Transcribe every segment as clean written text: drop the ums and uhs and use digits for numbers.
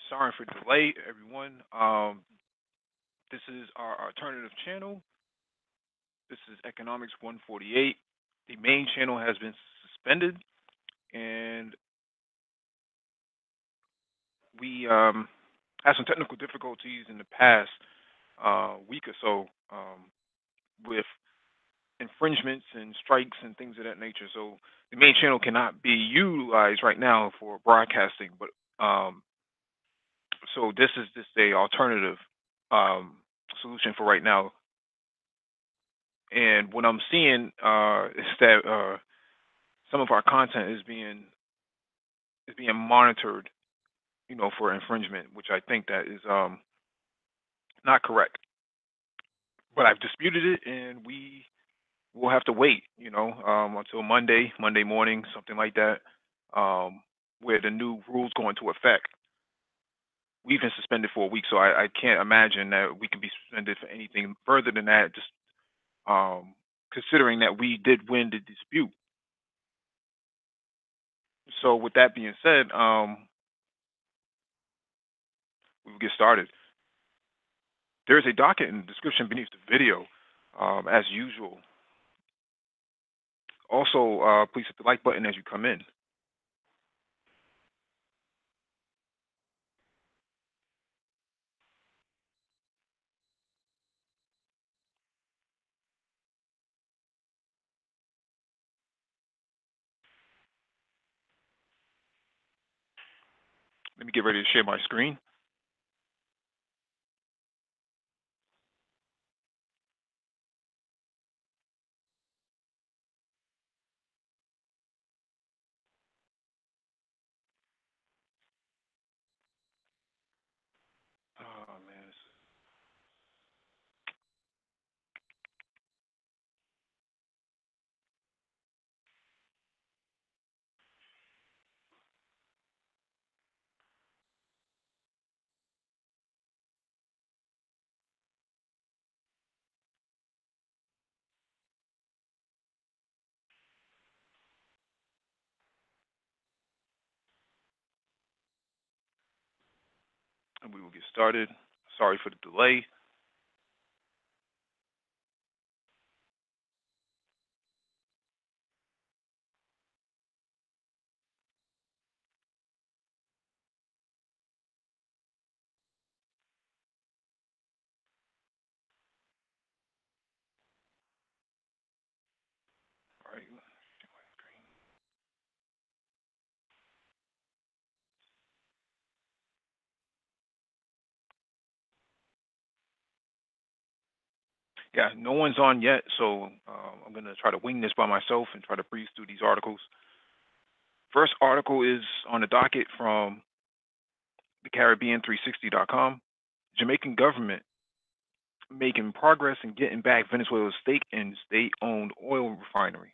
Sorry for the delay, everyone. This is our alternative channel. This is Economics 148. The main channel has been suspended, and we had some technical difficulties in the past week or so with infringements and strikes and things of that nature. So the main channel cannot be utilized right now for broadcasting, but so this is just a alternative um, solution for right now. And what I'm seeing is that some of our content is being monitored, for infringement, which I think that is not correct. But I've disputed it, and we will have to wait, until Monday morning, something like that, where the new rules go into effect. We've been suspended for a week, so I can't imagine that we can be suspended for anything further than that. Just considering that we did win the dispute. So with that being said, we will get started. There is a docket in the description beneath the video, as usual. Also, please hit the like button as you come in. Let me get ready to share my screen. Oh man, and we will get started. Sorry for the delay. All right. Yeah, no one's on yet, so I'm gonna try to wing this by myself and try to breeze through these articles. First article is on the docket from the Caribbean360.com. Jamaican government making progress in getting back Venezuela's stake in state-owned oil refinery.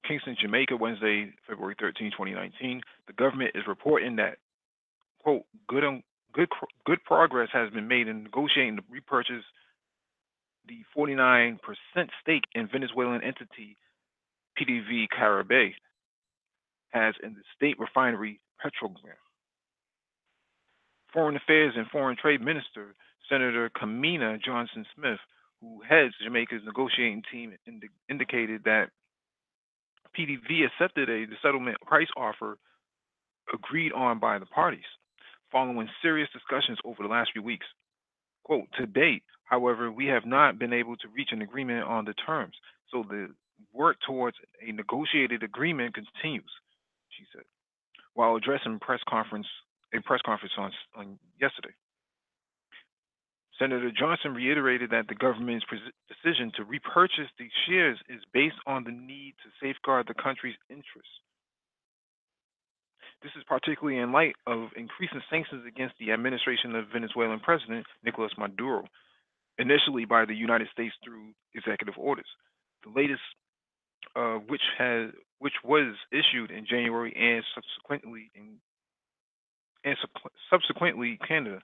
Kingston, Jamaica, Wednesday, February 13, 2019. The government is reporting that, quote, good progress has been made in negotiating to repurchase the 49% stake in Venezuelan entity PDV Caribe has in the state refinery Petrogran. Foreign Affairs and Foreign Trade Minister Senator Kamina Johnson Smith, who heads Jamaica's negotiating team, indicated that PDV accepted the settlement price offer agreed on by the parties, following serious discussions over the last few weeks. Quote, to date, however, we have not been able to reach an agreement on the terms, so the work towards a negotiated agreement continues, she said, while addressing a press conference on yesterday. Senator Johnson reiterated that the government's decision to repurchase the shares is based on the need to safeguard the country's interests. This is particularly in light of increasing sanctions against the administration of Venezuelan President Nicolas Maduro, initially by the United States through executive orders. The latest, which was issued in January and subsequently Canada.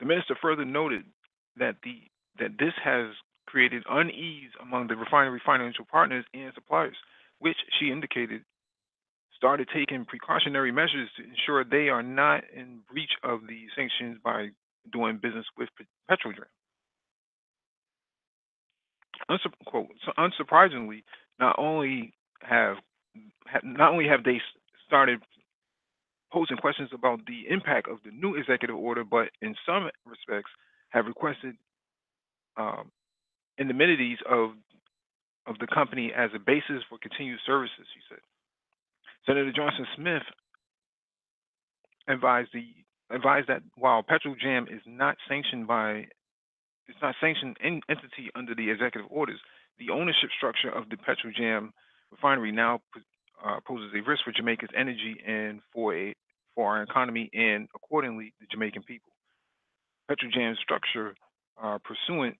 The minister further noted that this has created unease among the refinery financial partners and suppliers, which she indicated started taking precautionary measures to ensure they are not in breach of the sanctions by doing business with Petrojam. Quote, "So unsurprisingly, not only have they started posing questions about the impact of the new executive order, but in some respects have requested um, indemnities of the company as a basis for continued services," he said. Senator Johnson Smith advised that while Petrojam is not sanctioned by it's not sanctioned entity under the executive orders, the ownership structure of the Petrojam refinery now poses a risk for Jamaica's energy and for our economy and accordingly the Jamaican people. Petrojam's structure, pursuant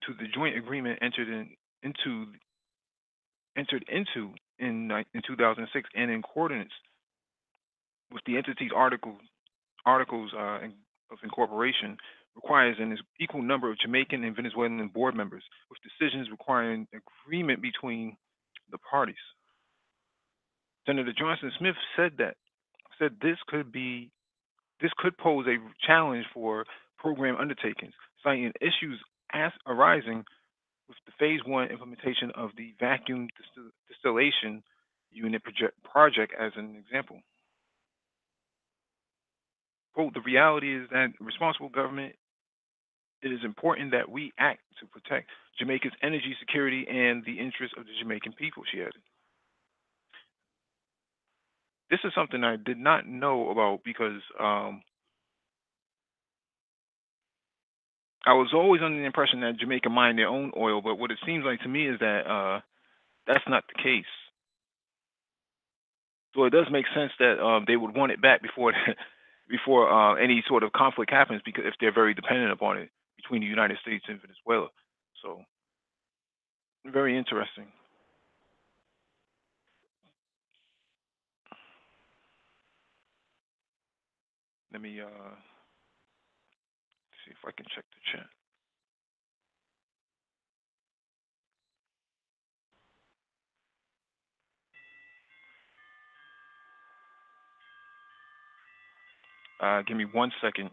to the joint agreement into in 2006 and in accordance with the entity's articles of incorporation, requires an equal number of Jamaican and Venezuelan board members, with decisions requiring agreement between the parties. Senator Johnson Smith said this could pose a challenge for program undertakings, citing issues arising with the phase one implementation of the vacuum distillation unit project as an example. Quote, "The reality is that responsible government, it is important that we act to protect Jamaica's energy security and the interests of the Jamaican people," she added. This is something I did not know about because I was always under the impression that Jamaica mined their own oil, but what it seems like to me is that that's not the case. So it does make sense that they would want it back before before any sort of conflict happens, because if they're very dependent upon it between the United States and Venezuela. So very interesting. Let me see if I can check the chat. Give me 1 second.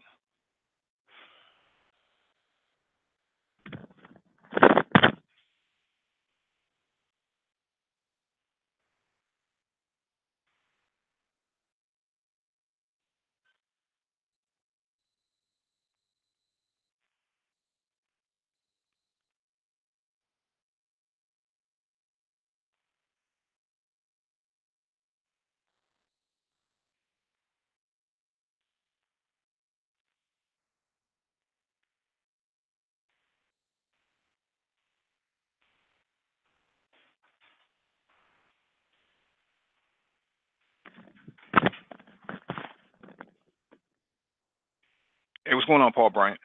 Hey, what's going on, Paul Bryant?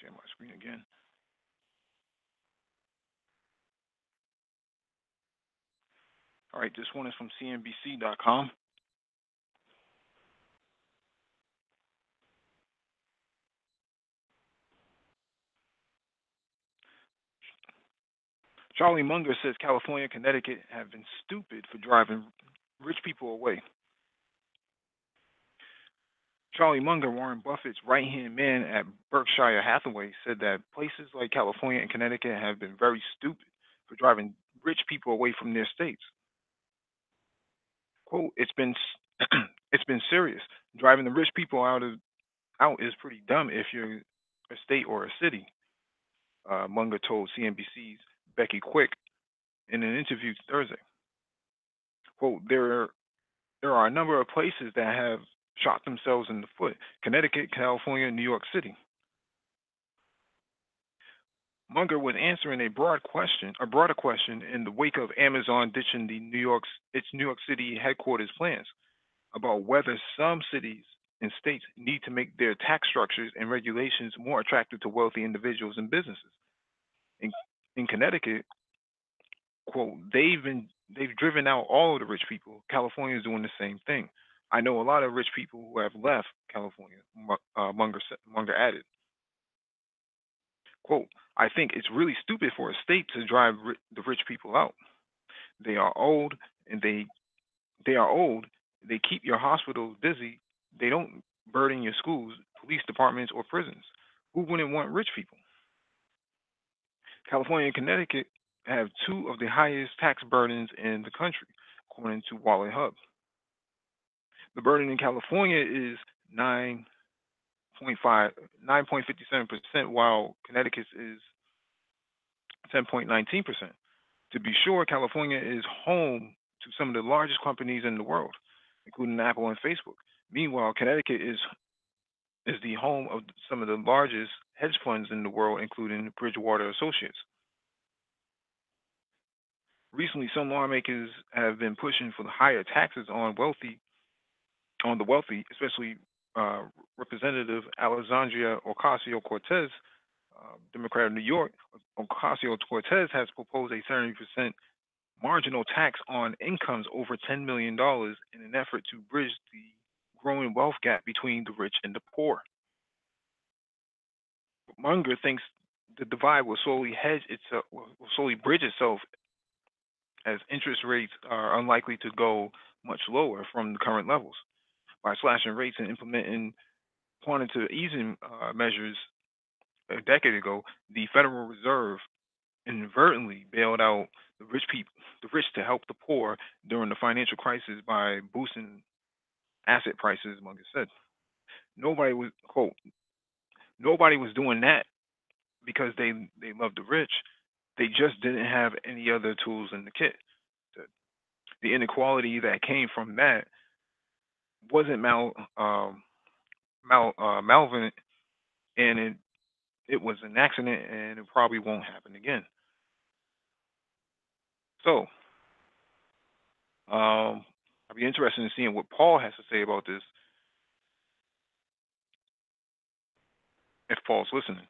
Share my screen again. All right, this one is from CNBC.com. Charlie Munger says California and Connecticut have been stupid for driving rich people away. Charlie Munger, Warren Buffett's right-hand man at Berkshire Hathaway, said that places like California and Connecticut have been very stupid for driving rich people away from their states. Quote, "It's been it's been serious. Driving the rich people out is pretty dumb if you're a state or a city," Munger told CNBC's Becky Quick in an interview Thursday. Quote, there are a number of places that have shot themselves in the foot: Connecticut, California, New York City. Munger was answering a broader question in the wake of Amazon ditching its New York City headquarters plans about whether some cities and states need to make their tax structures and regulations more attractive to wealthy individuals and businesses. In Connecticut, quote, they've driven out all of the rich people. California is doing the same thing. I know a lot of rich people who have left California. Munger added, quote, I think it's really stupid for a state to drive the rich people out. They are old and they are old. They keep your hospitals busy. They don't burden your schools, police departments, or prisons. Who wouldn't want rich people? California and Connecticut have two of the highest tax burdens in the country, according to Wallet Hub. The burden in California is 9.57%, while Connecticut's is 10.19%. To be sure, California is home to some of the largest companies in the world, including Apple and Facebook. Meanwhile, Connecticut is the home of some of the largest hedge funds in the world, including Bridgewater Associates. Recently, some lawmakers have been pushing for the higher taxes on the wealthy, especially uh, Representative Alexandria Ocasio-Cortez, Democrat of New York. Ocasio-Cortez has proposed a 70% marginal tax on incomes over $10 million in an effort to bridge the growing wealth gap between the rich and the poor. Munger thinks the divide will slowly bridge itself as interest rates are unlikely to go much lower from the current levels. By slashing rates and implementing quantitative easing measures a decade ago, the Federal Reserve inadvertently bailed out the rich to help the poor during the financial crisis by boosting asset prices, Munger said. Nobody was quote, nobody was doing that because they loved the rich. They just didn't have any other tools in the kit. The inequality that came from that wasn't Malvin, and it was an accident, and it probably won't happen again. So, I'll be interested in seeing what Paul has to say about this, if Paul's listening.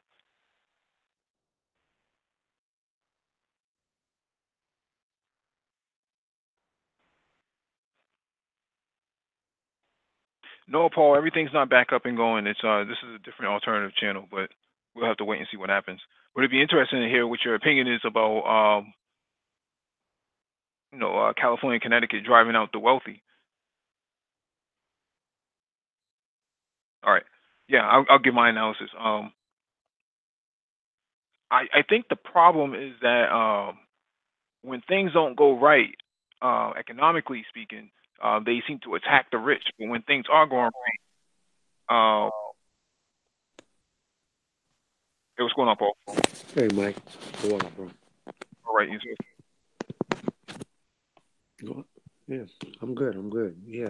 No, Paul, everything's not back up and going. It's this is a different alternative channel, but we'll have to wait and see what happens. But it'd be interesting to hear what your opinion is about California, Connecticut driving out the wealthy. All right, yeah, I'll give my analysis. I think the problem is that when things don't go right, economically speaking, they seem to attack the rich. But when things are going right, hey, what's going on, Paul? Hey, Mike. Go on, bro. All right, Go on. Yeah, I'm good. I'm good. Yeah,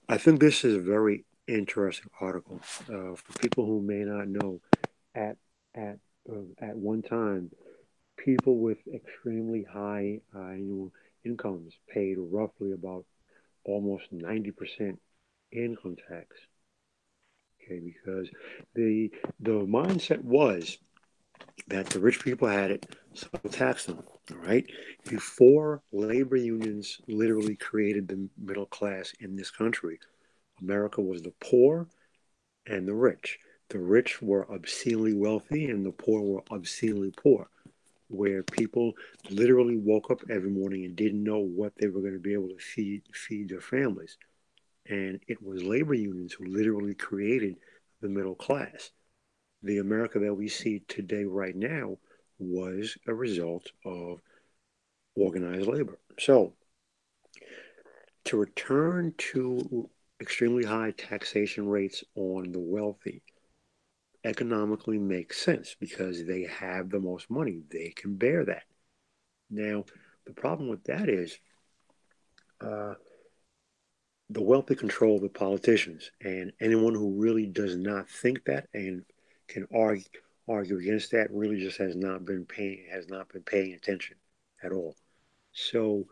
I think this is a very interesting article. For people who may not know, at at one time, people with extremely high annual incomes paid roughly about almost 90% income tax. Okay, because the the mindset was that the rich people had it, so tax them. All right. Before labor unions literally created the middle class in this country, America was the poor and the rich. The rich were obscenely wealthy and the poor were obscenely poor, where people literally woke up every morning and didn't know what they were going to be able to feed their families. And it was labor unions who literally created the middle class. The America that we see today, right now, was a result of organized labor. So, to return to extremely high taxation rates on the wealthy economically makes sense because they have the most money. They can bear that. Now, the problem with that is uh, the wealthy control the politicians, and anyone who really does not think that and can argue against that really just has not been paying attention at all. So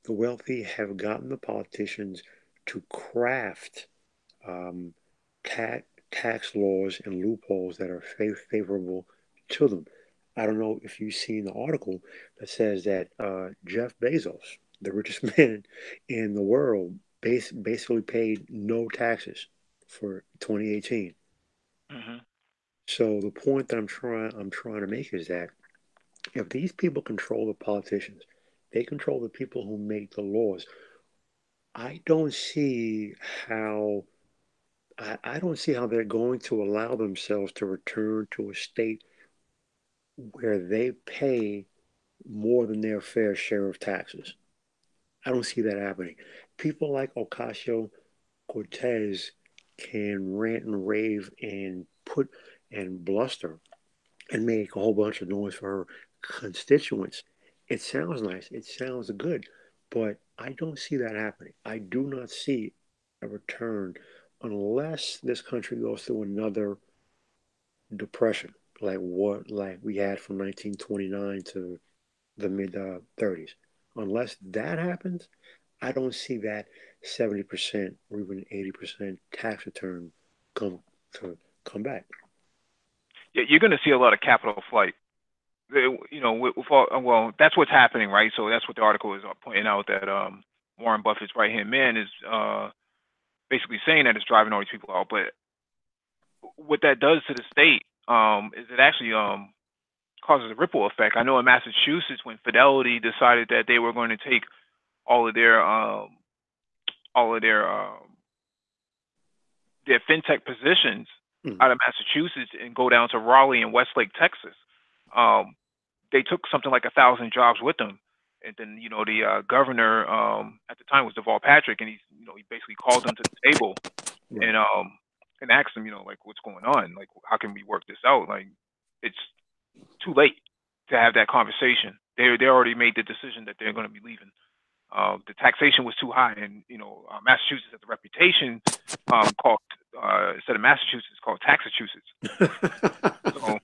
the wealthy have gotten the politicians to craft um, tax laws and loopholes that are favorable to them. I don't know if you've seen the article that says that Jeff Bezos, the richest man in the world, basically paid no taxes for 2018. Hmm. So the point that I'm trying to make is that if these people control the politicians, they control the people who make the laws. I don't see how I don't see how they're going to allow themselves to return to a state where they pay more than their fair share of taxes. I don't see that happening. People like Ocasio Cortez can rant and rave and put and bluster and make a whole bunch of noise for her constituents. It sounds nice. It sounds good. But I don't see that happening. I do not see a return unless this country goes through another depression like we had from 1929 to the mid 30s. Unless that happens, I don't see that 70% or even 80% tax return come to come back. Yeah, you're going to see a lot of capital flight. With all, well, that's what's happening, right? So that's what the article is pointing out, that Warren Buffett's right hand man is basically saying that it's driving all these people out. But what that does to the state is it actually causes a ripple effect. I know in Massachusetts, when Fidelity decided that they were going to take all of their all of their fintech positions Mm. out of Massachusetts and go down to Raleigh and Westlake, Texas. Um, they took something like 1,000 jobs with them. And then, the governor at the time was Deval Patrick, and he basically called them to the table Right. and asked them, like, what's going on? Like, how can we work this out? Like, it's too late to have that conversation. They already made the decision that they're going to be leaving. The taxation was too high, and Massachusetts has a reputation called instead of Massachusetts, it's called Taxachusetts. So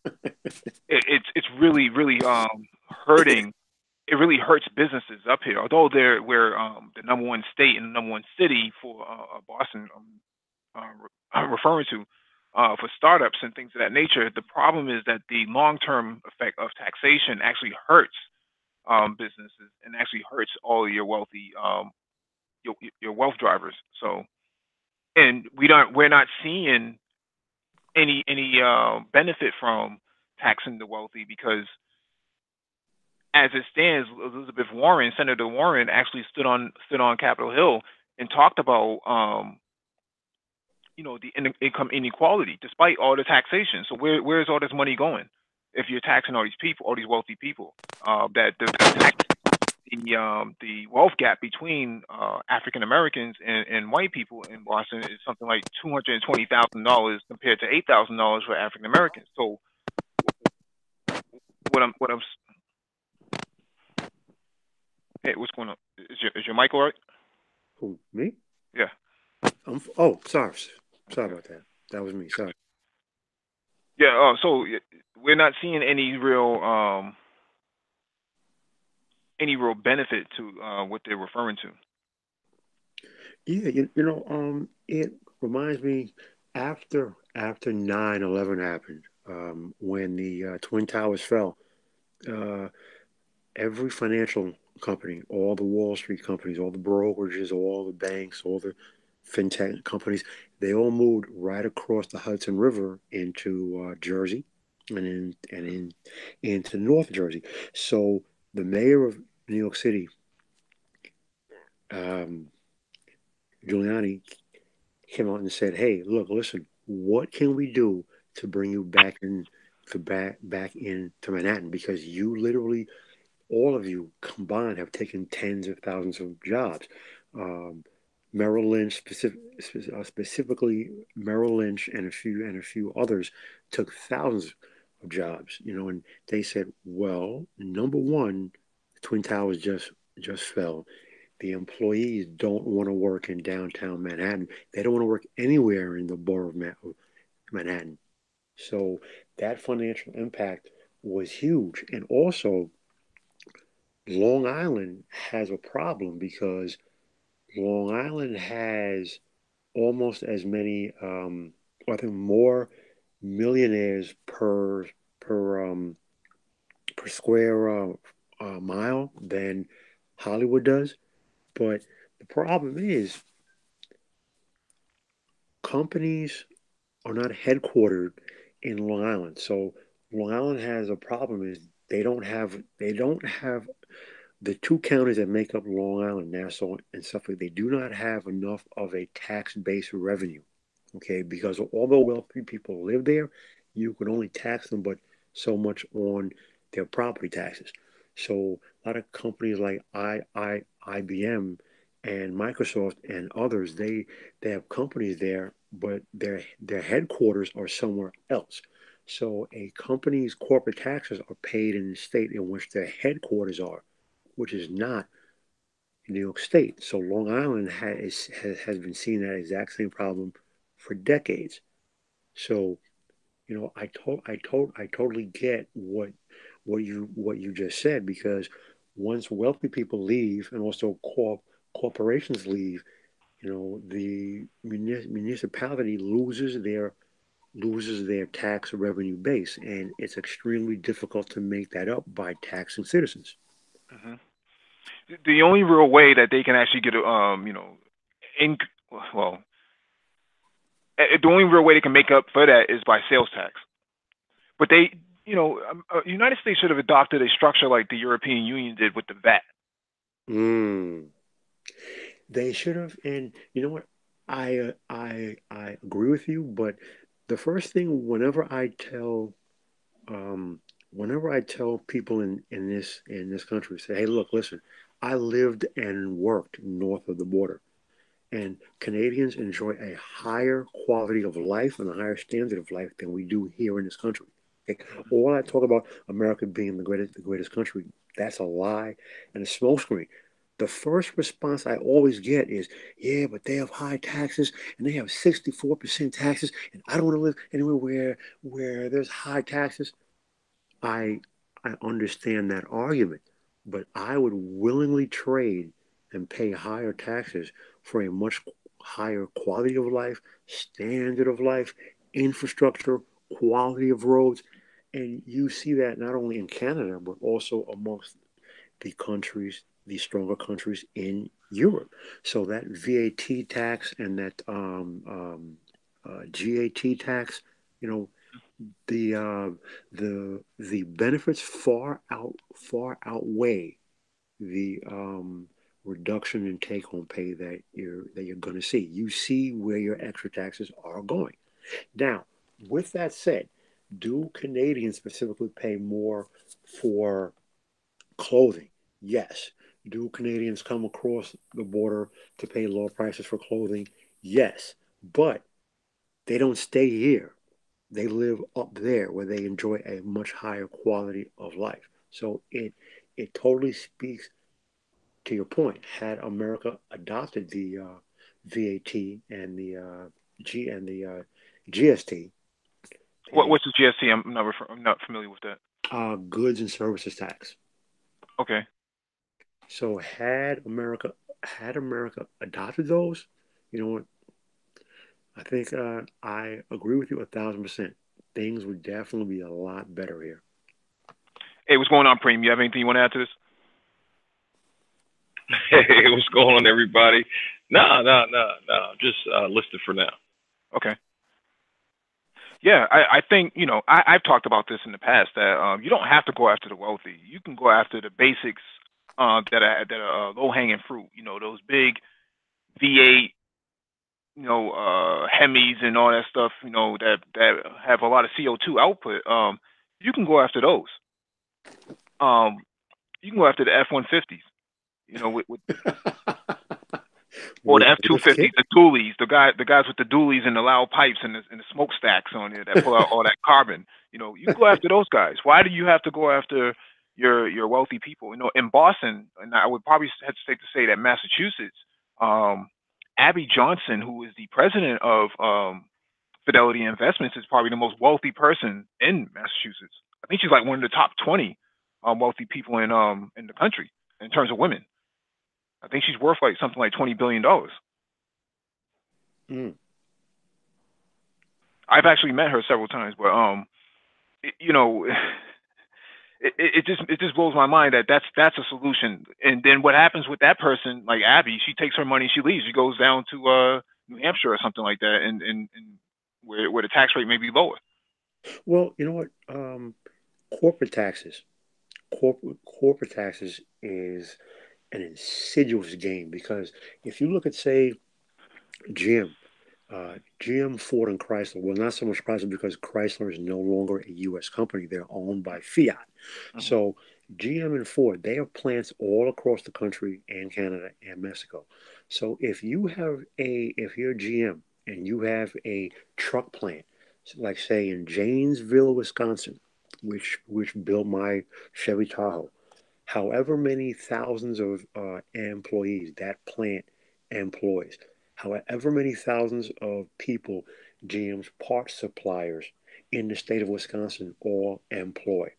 it's really really hurting. It really hurts businesses up here. Although we're the number one state and the number one city for Boston, referring to for startups and things of that nature. The problem is that the long term effect of taxation actually hurts businesses and actually hurts all your wealthy your wealth drivers. So, and we're not seeing any benefit from taxing the wealthy, because as it stands, Elizabeth Warren, Senator Warren, actually stood on Capitol Hill and talked about the income inequality, despite all the taxation. So where's all this money going if you're taxing all these people, all these wealthy people? That the tax the wealth gap between African Americans and white people in Boston is something like $220,000 compared to $8,000 for African Americans. So what I'm hey, what's going on? Is your mic all right? Who, me? Yeah. Oh, sorry. Sorry Okay. about that. That was me. Sorry. Yeah. So we're not seeing any real benefit to what they're referring to. Yeah, it reminds me after 9/11 happened, when the Twin Towers fell, uh, every financial company, all the Wall Street companies, all the brokerages, all the banks, all the fintech companies, they all moved right across the Hudson River into Jersey and into North Jersey. So the mayor of New York City, um, Giuliani, came out and said, "Hey, look, listen, what can we do to bring you back into Manhattan? Because you literally, all of you combined, have taken tens of thousands of jobs. Um, Merrill Lynch, specifically Merrill Lynch, and a few others took thousands of jobs. And they said, well, number one, the Twin Towers just fell. The employees don't want to work in downtown Manhattan. They don't want to work anywhere in the borough of Manhattan. So that financial impact was huge. And also, Long Island has a problem because Long Island has almost as many, I think more millionaires per per square mile than Hollywood does. But the problem is companies are not headquartered in Long Island. So Long Island has a problem is they don't have the two counties that make up Long Island, Nassau and Suffolk, they do not have enough of a tax-based revenue. Okay, because although wealthy people live there, you can only tax them but so much on their property taxes. So a lot of companies like IBM and Microsoft and others, they have companies there, but their headquarters are somewhere else. So a company's corporate taxes are paid in the state in which their headquarters are, which is not New York State. So Long Island has been seeing that exact same problem for decades. So, I totally get what you just said because once wealthy people leave and also corporations leave, the municipality loses their tax revenue base, and it's extremely difficult to make that up by taxing citizens. Hmm. The only real way that they can actually get a, in, well, the only real way they can make up for that is by sales tax. But United States should have adopted a structure like the European Union did with the VAT. Mm. They should have, and you know what? I agree with you, but the first thing um whenever I tell people in this country, say, hey, look, listen, I lived and worked north of the border, and Canadians enjoy a higher quality of life and a higher standard of life than we do here in this country. Okay? All I talk about America being the greatest country, that's a lie and a smokescreen. The first response I always get is, yeah, but they have high taxes and they have 64% taxes, and I don't want to live anywhere where there's high taxes. I I understand that argument, but I would willingly trade and pay higher taxes for a much higher quality of life, standard of life, infrastructure, quality of roads. And you see that not only in Canada, but also amongst the stronger countries in Europe. So that VAT tax and that GAT tax, you know, the benefits far outweigh the reduction in take home pay that you're going to see. You see where your extra taxes are going. Now, with that said, do Canadians specifically pay more for clothing? Yes. Do Canadians come across the border to pay lower prices for clothing? Yes. But they don't stay here. They live up there where they enjoy a much higher quality of life. So it totally speaks to your point. Had America adopted the VAT and the GST, a What's the GST? I'm not familiar with that. goods and services tax. Okay. So had America adopted those, you know what? I think I agree with you 1,000%. Things would definitely be a lot better here. Hey, what's going on, Preem? You have anything you want to add to this? Hey, what's going on, everybody? No, no, no, no. Just listed for now. Okay. Yeah, I think I've talked about this in the past that you don't have to go after the wealthy. You can go after the basics that are low hanging fruit. Those big V8, Hemis and all that stuff. That have a lot of CO2 output. You can go after those. Um, you can go after the F-150s. With or the with F-250s, kit. the dualies, the guys with the dualies and the loud pipes and the smokestacks on it that pull out all that carbon. You can go after those guys. Why do you have to go after your wealthy people? In Boston, and I would probably hesitate to say that Massachusetts, um, Abby Johnson, who is the president of Fidelity Investments, is probably the most wealthy person in Massachusetts. I think she's like one of the top 20 wealthy people in the country in terms of women. I think she's worth like something like $20 billion. Mm. I've actually met her several times, but you know, it just blows my mind that that's a solution. And then what happens with that person, like Abby? She takes her money, she leaves, she goes down to New Hampshire or something like that, and where the tax rate may be lower. Well, you know what? Corporate taxes. Corporate taxes is an insidious game because if you look at, say, GM, GM, Ford, and Chrysler. Well, not so much Chrysler because Chrysler is no longer a U.S. company. They're owned by Fiat. Hmm. So GM and Ford, they have plants all across the country and Canada and Mexico. So if you're GM and you have a truck plant, like say in Janesville, Wisconsin, which built my Chevy Tahoe, however many thousands of employees that plant employs, however many thousands of people GM's parts suppliers in the state of Wisconsin all employ.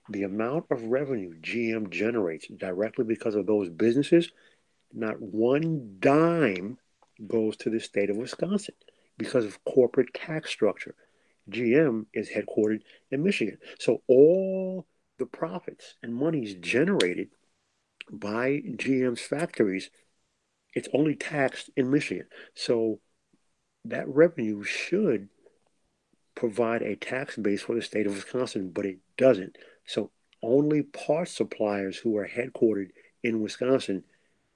The amount of revenue GM generates directly because of those businesses, not one dime goes to the state of Wisconsin because of corporate tax structure. GM is headquartered in Michigan. So all the profits and monies generated by GM's factories, it's only taxed in Michigan. So that revenue should provide a tax base for the state of Wisconsin, but it doesn't. So only parts suppliers who are headquartered in Wisconsin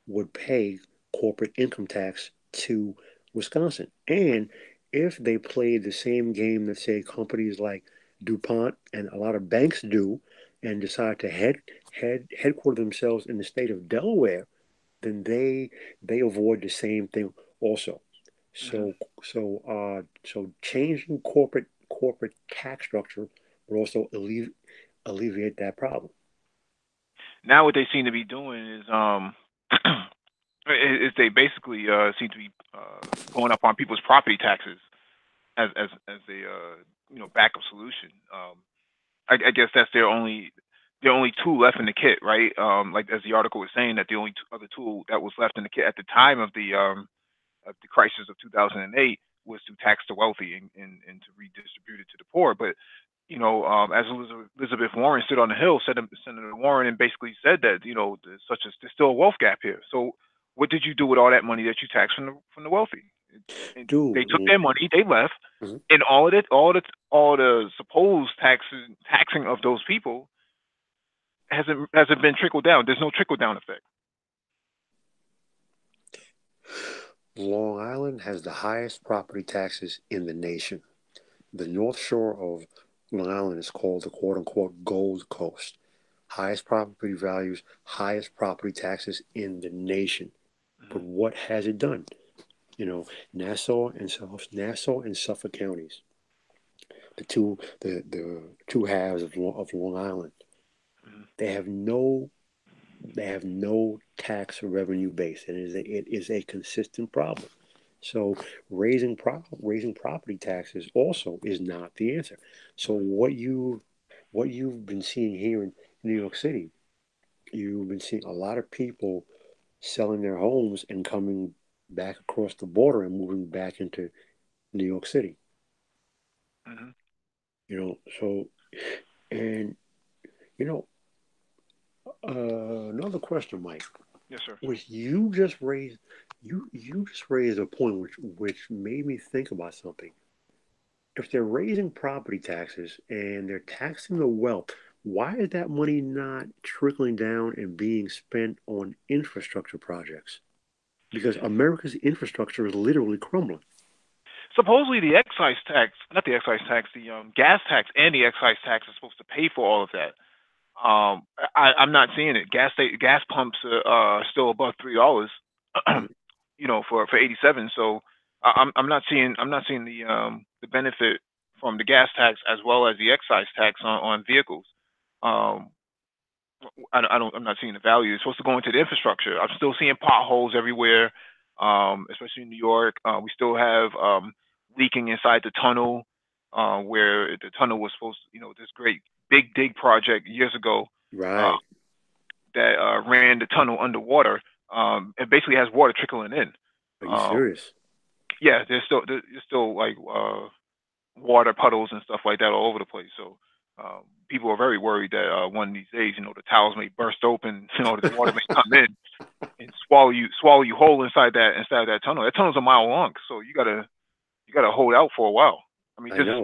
would pay corporate income tax to Wisconsin. And if they played the same game that, say, companies like DuPont and a lot of banks do and decide to headquarter themselves in the state of Delaware, then they avoid the same thing also. Hmm. So changing corporate tax structure would also alleviate that problem. Now what they seem to be doing is is they basically seem to be going up on people's property taxes as a backup solution. I guess that's their only tool left in the kit, right? Like as the article was saying, that the only other tool that was left in the kit at the time of the crisis of 2008 was to tax the wealthy and to redistribute it to the poor. But as Elizabeth Warren stood on the Hill, said Senator Warren, and basically said that such as there's still a wealth gap here. So what did you do with all that money that you taxed from the wealthy? And they took Dude, their money, they left, mhm. and all the supposed taxing of those people hasn't been trickled down. There's no trickle down effect. Long Island has the highest property taxes in the nation. The North Shore of Long Island is called the quote unquote Gold Coast. Highest property values, highest property taxes in the nation. But Hmm. what has it done? You know, Nassau and Suffolk counties, the two halves of Long Island, Hmm. they have no tax revenue base, and it is a consistent problem. So raising property taxes also is not the answer. So what you've been seeing here in New York City, you've been seeing a lot of people selling their homes and coming back across the border and moving back into New York City. Hmm. You know, so and you know another question, Mike. Yes, sir. Which you just raised a point which made me think about something. If they're raising property taxes and they're taxing the wealth, why is that money not trickling down and being spent on infrastructure projects? Because America's infrastructure is literally crumbling. Supposedly the excise tax, not the excise tax, the gas tax and the excise tax is supposed to pay for all of that. I'm not seeing it. Gas pumps are still above $3, Mhm. for 87. So I'm not seeing the benefit from the gas tax as well as the excise tax on vehicles. Um, I'm not seeing the value. It's supposed to go into the infrastructure. I'm still seeing potholes everywhere, especially in New York. We still have leaking inside the tunnel, where the tunnel was supposed to, this great big dig project years ago, uh, Right. that ran the tunnel underwater. It basically has water trickling in. Are you Um, serious? yeah, there's still like water puddles and stuff like that all over the place. So People are very worried that one of these days, the towers may burst open, that the water may come in and swallow you whole inside that tunnel. That tunnel's a mile long, so you gotta hold out for a while. I mean, I know.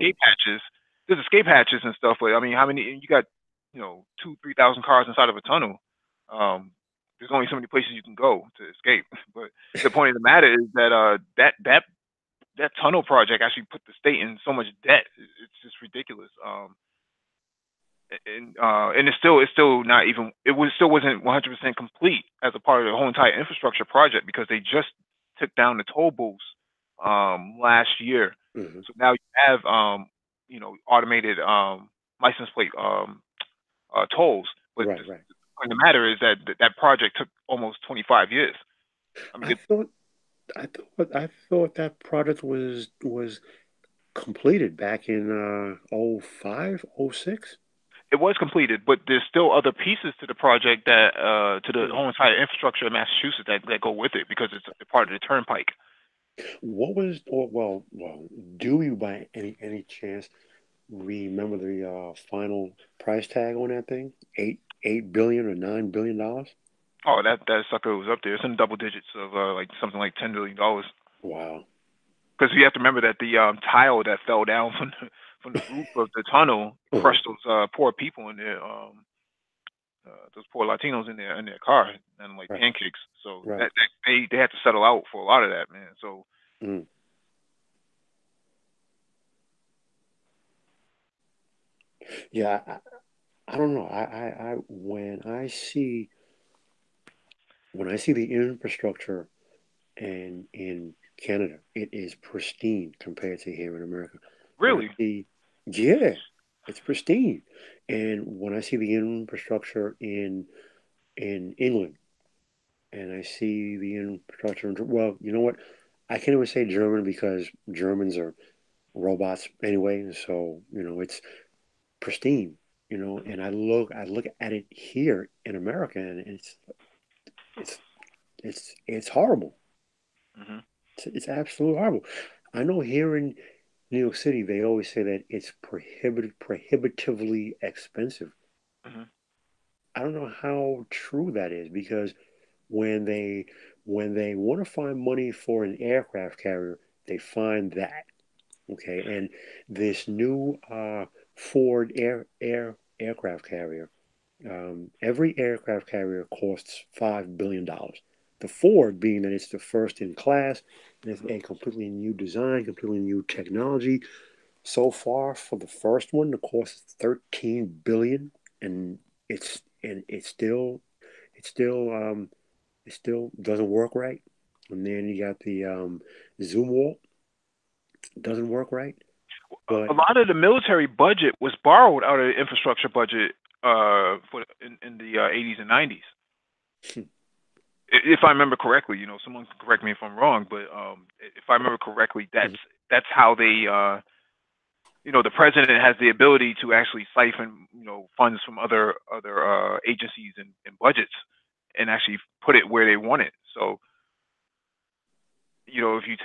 there's escape hatches and stuff, but I mean, how many? You got 2,000, 3,000 cars inside of a tunnel. Um, there's only so many places you can go to escape. But the point of the matter is that that tunnel project actually put the state in so much debt. It's just ridiculous. And it's still not even still wasn't 100% complete as a part of the whole entire infrastructure project because they just took down the toll booths last year. Hmm. So now you have automated license plate tolls. But Right, right. the point of the matter is that that project took almost 25 years. I mean, I thought I thought that project was completed back in '05, '06. it was completed, but there's still other pieces to the project that to the Yeah. whole entire infrastructure of Massachusetts that go with it because it's a part of the turnpike. What was or well, do you by any chance remember the final price tag on that thing? Eight billion or $9 billion? Oh, that sucker was up there. It's in double digits of like something like $10 billion. Wow. Because you have to remember that the tile that fell down from the roof of the tunnel Uh-huh. crushed those poor people in there, those poor Latinos in their car and like Right, pancakes. So right. they had to settle out for a lot of that, man. So Mm. Yeah, I don't know. When I see the infrastructure and in Canada, it is pristine compared to here in America. When I really, see, yeah, it's pristine. And when I see the infrastructure in England, and I see the infrastructure well, you know what? I can't even say German because Germans are robots anyway. So it's pristine. And I look at it here in America, and it's it's horrible. hmm It's absolutely horrible. I know here in New York City, they always say that it's prohibitively expensive. hmm I don't know how true that is because when they when they want to find money for an aircraft carrier, they find that. Okay, and this new Ford aircraft carrier, every aircraft carrier costs $5 billion. The Ford being that it's the first in class, and it's a completely new design, completely new technology. So far for the first one, the cost is 13 billion, and it still doesn't work right. And then you got the Zoom wall, doesn't work right. a But lot of the military budget was borrowed out of the infrastructure budget in the 80s and 90s. If I remember correctly, someone can correct me if I'm wrong, but if I remember correctly, that's how they the president has the ability to actually siphon, funds from other agencies and budgets and actually put it where they want it. So, if you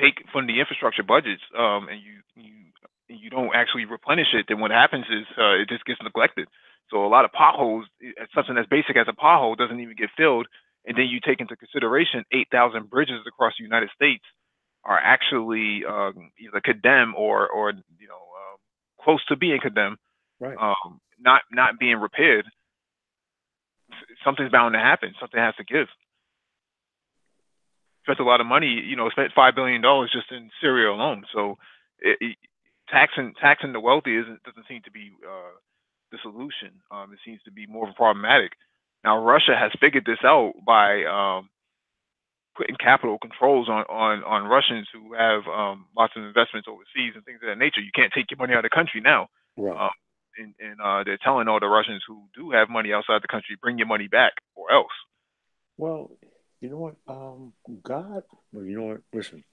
take from the infrastructure budgets, and you don't actually replenish it, then what happens is it just gets neglected. So a lot of potholes, something as basic as a pothole, doesn't even get filled, and then you take into consideration 8,000 bridges across the United States are actually either condemned or close to being condemned, right, not being repaired. Something's bound to happen. Something has to give. Spent a lot of money. Spent $5 billion just in Syria alone. So taxing the wealthy doesn't seem to be the solution. It seems to be more problematic. Now Russia has figured this out by putting capital controls on Russians who have lots of investments overseas and things of that nature. You can't take your money out of the country now. right. Um, and they're telling all the Russians who do have money outside the country, bring your money back or else. Well, you know what? God, well, you know what? Listen,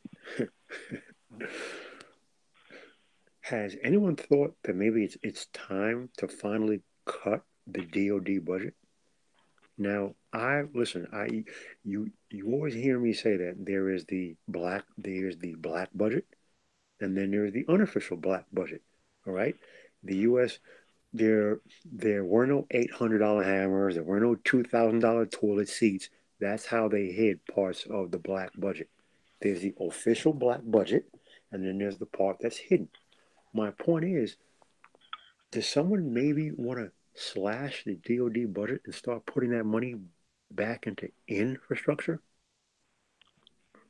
has anyone thought that maybe it's time to finally cut the DoD budget? Now, I listen. You always hear me say that there's the black budget, and then there's the unofficial black budget. All right, The U.S. There were no $800 hammers. There were no $2,000 toilet seats. That's how they hid parts of the black budget. There's the official black budget, and then there's the part that's hidden. My point is, does someone maybe want to slash the DoD budget and start putting that money back into infrastructure?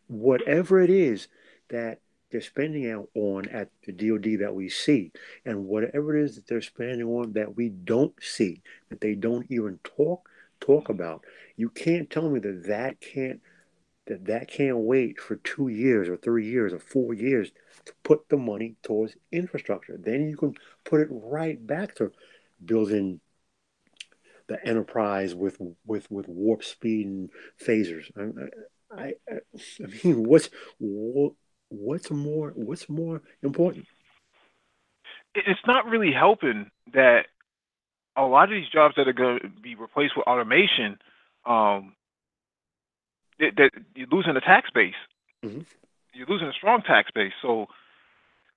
Whatever it is that they're spending out on at the DoD that we see, and whatever it is that they're spending on that we don't see, that they don't even talk about. You can't tell me that can't wait for 2 years or 3 years or 4 years to put the money towards infrastructure. Then you can put it right back to building the enterprise with warp speed and phasers. I mean, what's more important? It's not really helping that a lot of these jobs that are going to be replaced with automation, um, that you're losing a tax base. Mhm. You're losing a strong tax base. So,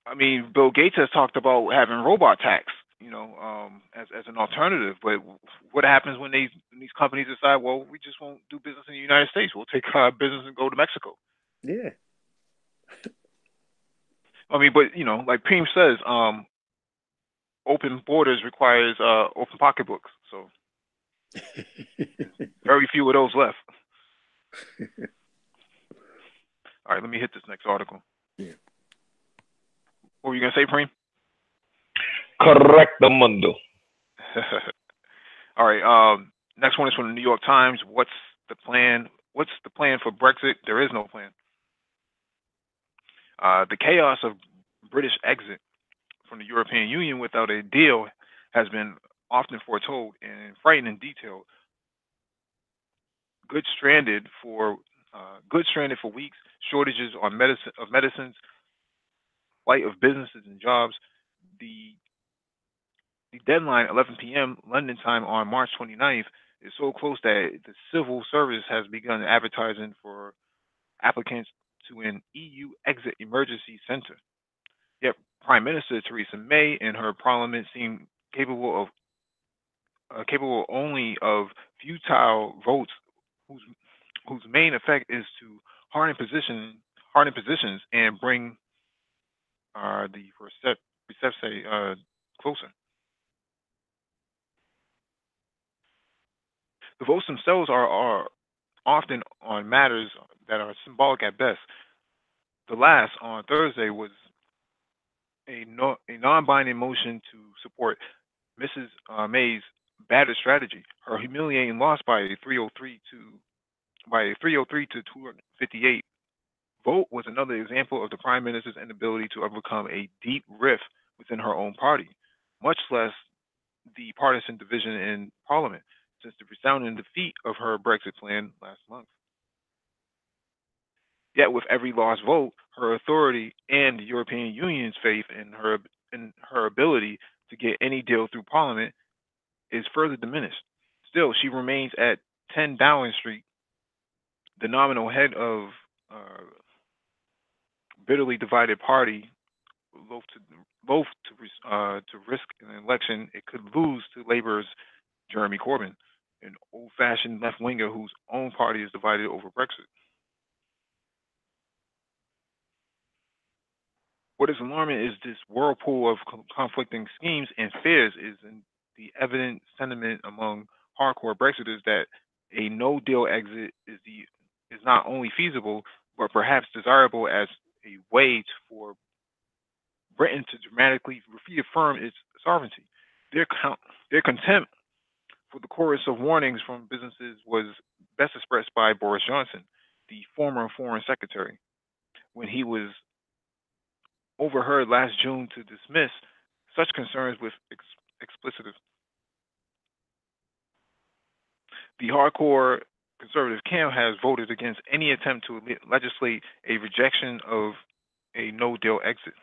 I mean, Bill Gates has talked about having robot tax, as an alternative. But what happens when these companies decide, well, we just won't do business in the United States. We'll take our business and go to Mexico. Yeah. I mean, but like Preem says, open borders requires open pocketbooks. So very few of those left. All right, let me hit this next article. Yeah. What were you gonna say, Preem? Correct the mundo. All right. Next one is from the New York Times. What's the plan? What's the plan for Brexit? There is no plan. The chaos of British exit from the European Union without a deal has been often foretold in frightening detail. Goods stranded for weeks, shortages on medicines, flight of businesses and jobs. The the deadline, 11 p.m. London time on March 29th, is so close that the civil service has begun advertising for applicants to an EU exit emergency center. Yet Prime Minister Theresa May and her parliament seem capable only of futile votes whose main effect is to harden positions and bring the reception closer. The votes themselves are often on matters that are symbolic at best. The last on Thursday was a non-binding motion to support Mrs. May's battered strategy. Her humiliating loss by a 303 to 258 vote was another example of the prime minister's inability to overcome a deep rift within her own party, much less the partisan division in parliament since the resounding defeat of her Brexit plan last month. Yet, with every lost vote, her authority and the European Union's faith in her ability to get any deal through Parliament is further diminished. Still, she remains at 10 Dowling Street, the nominal head of a bitterly divided party, loath to risk an election it could lose to Labour's Jeremy Corbyn, an old-fashioned left-winger whose own party is divided over Brexit. What is alarming is this whirlpool of conflicting schemes and fears is in the evident sentiment among hardcore Brexiters that a no-deal exit is not only feasible but perhaps desirable as a way for Britain to dramatically reaffirm its sovereignty. Their their contempt for the chorus of warnings from businesses was best expressed by Boris Johnson, the former Foreign Secretary, when he was overheard last June to dismiss such concerns with explicit. The hardcore conservative camp has voted against any attempt to legislate a rejection of a no-deal exit.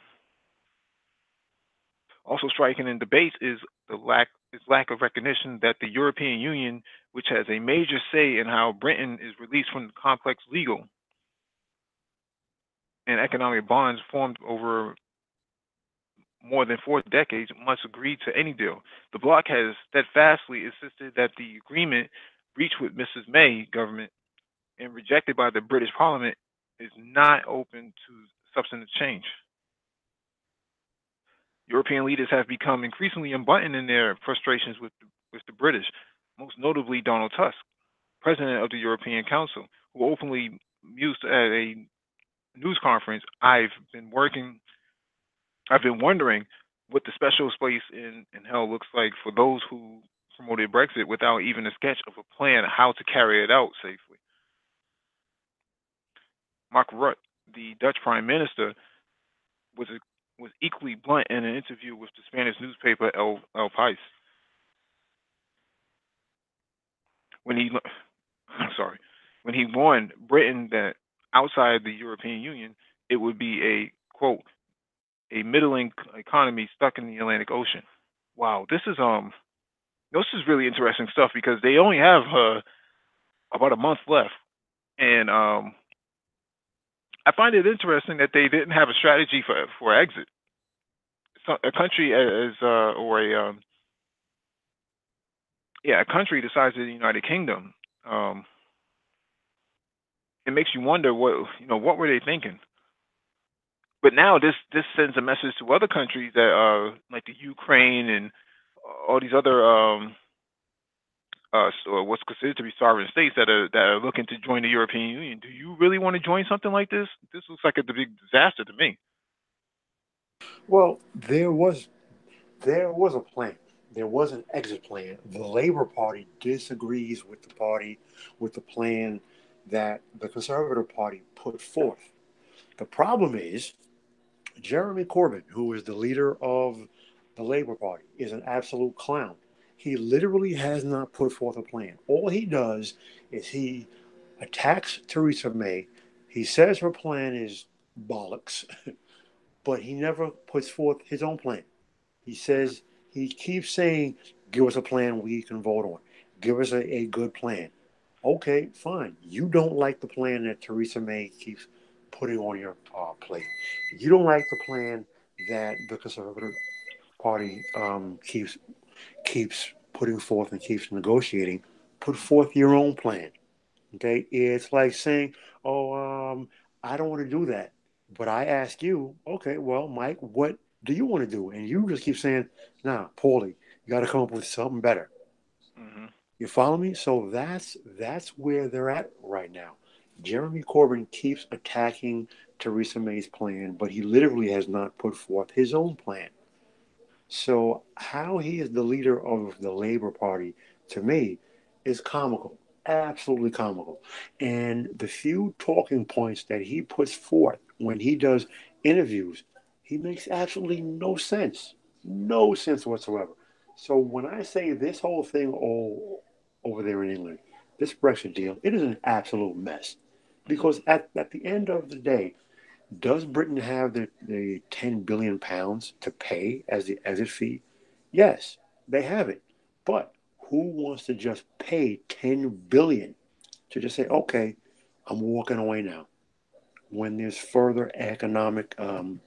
Also striking in debates is the lack of recognition that the European Union, which has a major say in how Britain is released from the complex legal and economic bonds formed over more than 4 decades must agree to any deal. The bloc has steadfastly insisted that the agreement reached with Mrs. May government and rejected by the British Parliament is not open to substantive change. European leaders have become increasingly unbuttoned in their frustrations with the British, most notably Donald Tusk, president of the European Council, who openly mused at a news conference, I've been wondering what the special place in hell looks like for those who promoted Brexit without even a sketch of a plan how to carry it out safely. Mark Rutte, the Dutch Prime Minister, was was equally blunt in an interview with the Spanish newspaper El País. When he, I'm sorry, when he warned Britain that outside the European Union, it would be a quote a middling economy stuck in the Atlantic Ocean. Wow, this is really interesting stuff because they only have about a month left, and I find it interesting that they didn't have a strategy for exit. So a country as or a country the size of the United Kingdom, um, it makes you wonder what were they thinking. But now this sends a message to other countries that like the Ukraine and all these other or what's considered to be sovereign states that are looking to join the European Union. Do you really want to join something like this? This looks like a big disaster to me. Well, there was a plan. There was an exit plan. The Labor Party disagrees with the plan that the Conservative Party put forth. The problem is Jeremy Corbyn, who is the leader of the Labor Party, is an absolute clown. He literally has not put forth a plan. All he does is he attacks Theresa May. He says her plan is bollocks, but he never puts forth his own plan. He says, he keeps saying, give us a plan we can vote on. Give us a good plan. Okay, fine. You don't like the plan that Theresa May keeps putting on your plate. You don't like the plan that the Conservative Party keeps putting forth and keeps negotiating. Put forth your own plan. Okay, it's like saying, "Oh, I don't want to do that," but I ask you, "Okay, well, Mike, what do you want to do?" And you just keep saying, "Nah, Paulie, you got to come up with something better." Hmm. You follow me? So that's where they're at right now. Jeremy Corbyn keeps attacking Theresa May's plan, but he literally has not put forth his own plan. So how he is the leader of the Labour Party, to me, is comical, absolutely comical. And the few talking points that he puts forth when he does interviews, he makes absolutely no sense whatsoever. So when I say this whole thing all over there in England, this Brexit deal, it is an absolute mess. Because at the end of the day, does Britain have the 10 billion pounds to pay as the exit fee? Yes, they have it. But who wants to just pay 10 billion to just say, okay, I'm walking away now, when there's further economic um,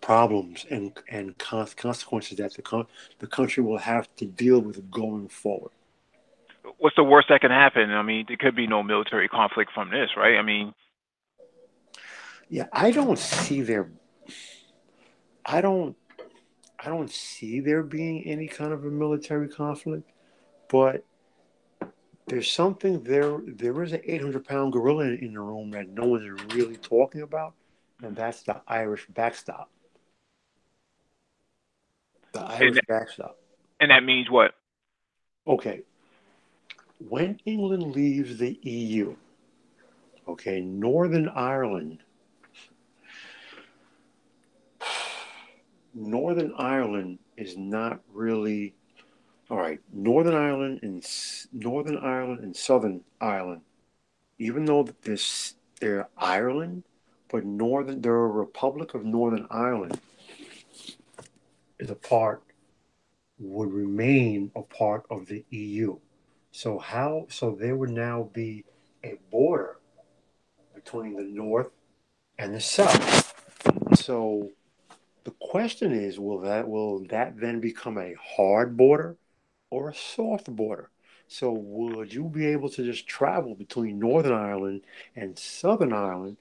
problems and consequences that the country will have to deal with going forward? What's the worst that can happen? I mean, there could be no military conflict from this, right? I mean, Yeah, I don't I don't see there being any kind of a military conflict, but there's something there. There is an 800-pound gorilla in the room that no one's really talking about, and that's the Irish backstop. The and Irish backstop. and that means what? Okay, when England leaves the EU, okay, Northern Ireland is not really all right. Northern Ireland and Southern Ireland, even though they're Ireland, but the Republic of Northern Ireland is a part would remain a part of the EU. So there would now be a border between the North and the South. So the question is, will that then become a hard border or a soft border? So would you be able to just travel between Northern Ireland and Southern Ireland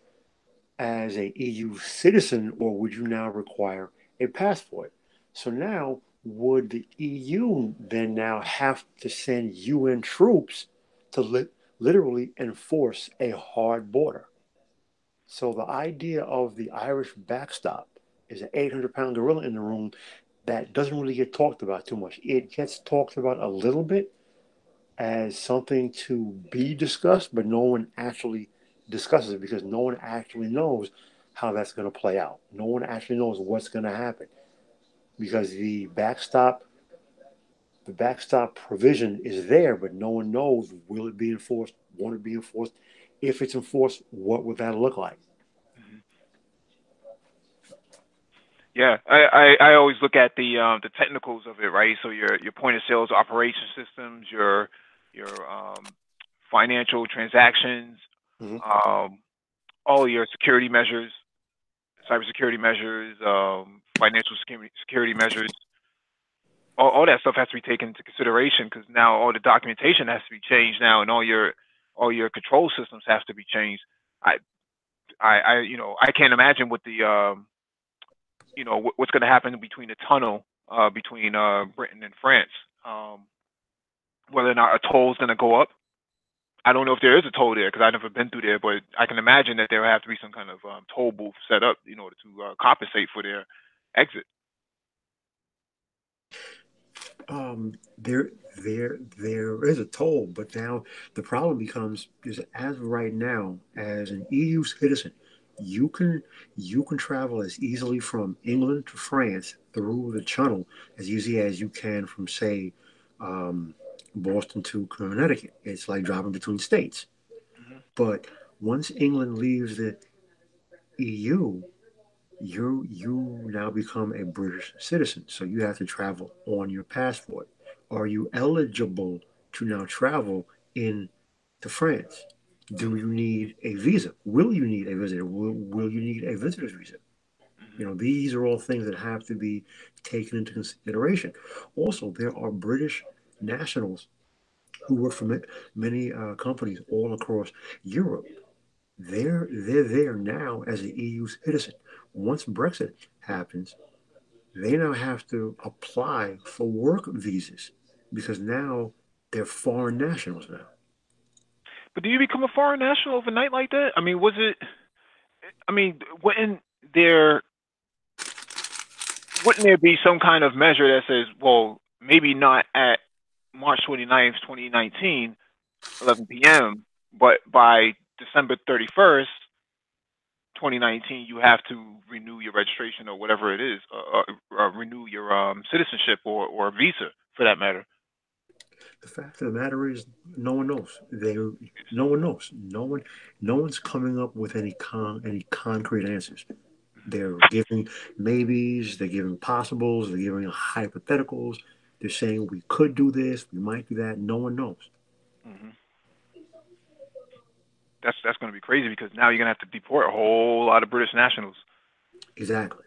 as a EU citizen, or would you now require a passport? So now, would the EU then now have to send UN troops to literally enforce a hard border? So the idea of the Irish backstop is an 800-pound gorilla in the room that doesn't really get talked about too much. It gets talked about a little bit as something to be discussed, but no one actually discusses it because no one actually knows how that's going to play out. No one actually knows what's going to happen because the backstop provision is there, but no one knows, will it be enforced, won't it be enforced? If it's enforced, what would that look like? Mhm. Yeah, I always look at the technicals of it, right? So your point of sales operation systems, your financial transactions, Mhm. um, all your security measures, cybersecurity measures, financial security measures. All that stuff has to be taken into consideration because now all the documentation has to be changed now, and all your control systems have to be changed. I I can't imagine what the what's going to happen between the tunnel between Britain and France. Um, Whether or not a toll is going to go up. I don't know if there is a toll there because I've never been through there, but I can imagine that there will have to be some kind of toll booth set up in order to compensate for their exit. There is a toll, but now the problem becomes is as of right now, as an EU citizen, you can you can travel as easily from England to France through the channel as easy as you can from say um, Boston to Connecticut. It's like driving between states. Hmm. But once England leaves the EU, you now become a British citizen, so you have to travel on your passport. Are you eligible to now travel in to France? Do you need a visa? Will you need a visitor? Will you need a visitor's visa? Hmm. You know, these are all things that have to be taken into consideration. Also, there are British nationals who work for many companies all across Europe. They're there now as an EU citizen. Once Brexit happens, they now have to apply for work visas because now they're foreign nationals now. But do you become a foreign national overnight like that? I mean, was it? I mean, there wouldn't there be some kind of measure that says, well, maybe not at March 29th, 2019, 11 p.m., but by December 31st, 2019, you have to renew your registration or whatever it is, renew your citizenship or visa for that matter. The fact of the matter is, no one knows. No one knows. No one's coming up with any concrete answers. They're giving maybes. They're giving possibles. They're giving hypotheticals. They're saying we could do this. We might do that. No one knows. Hmm. That's going to be crazy because now you're going to have to deport a whole lot of British nationals. Exactly.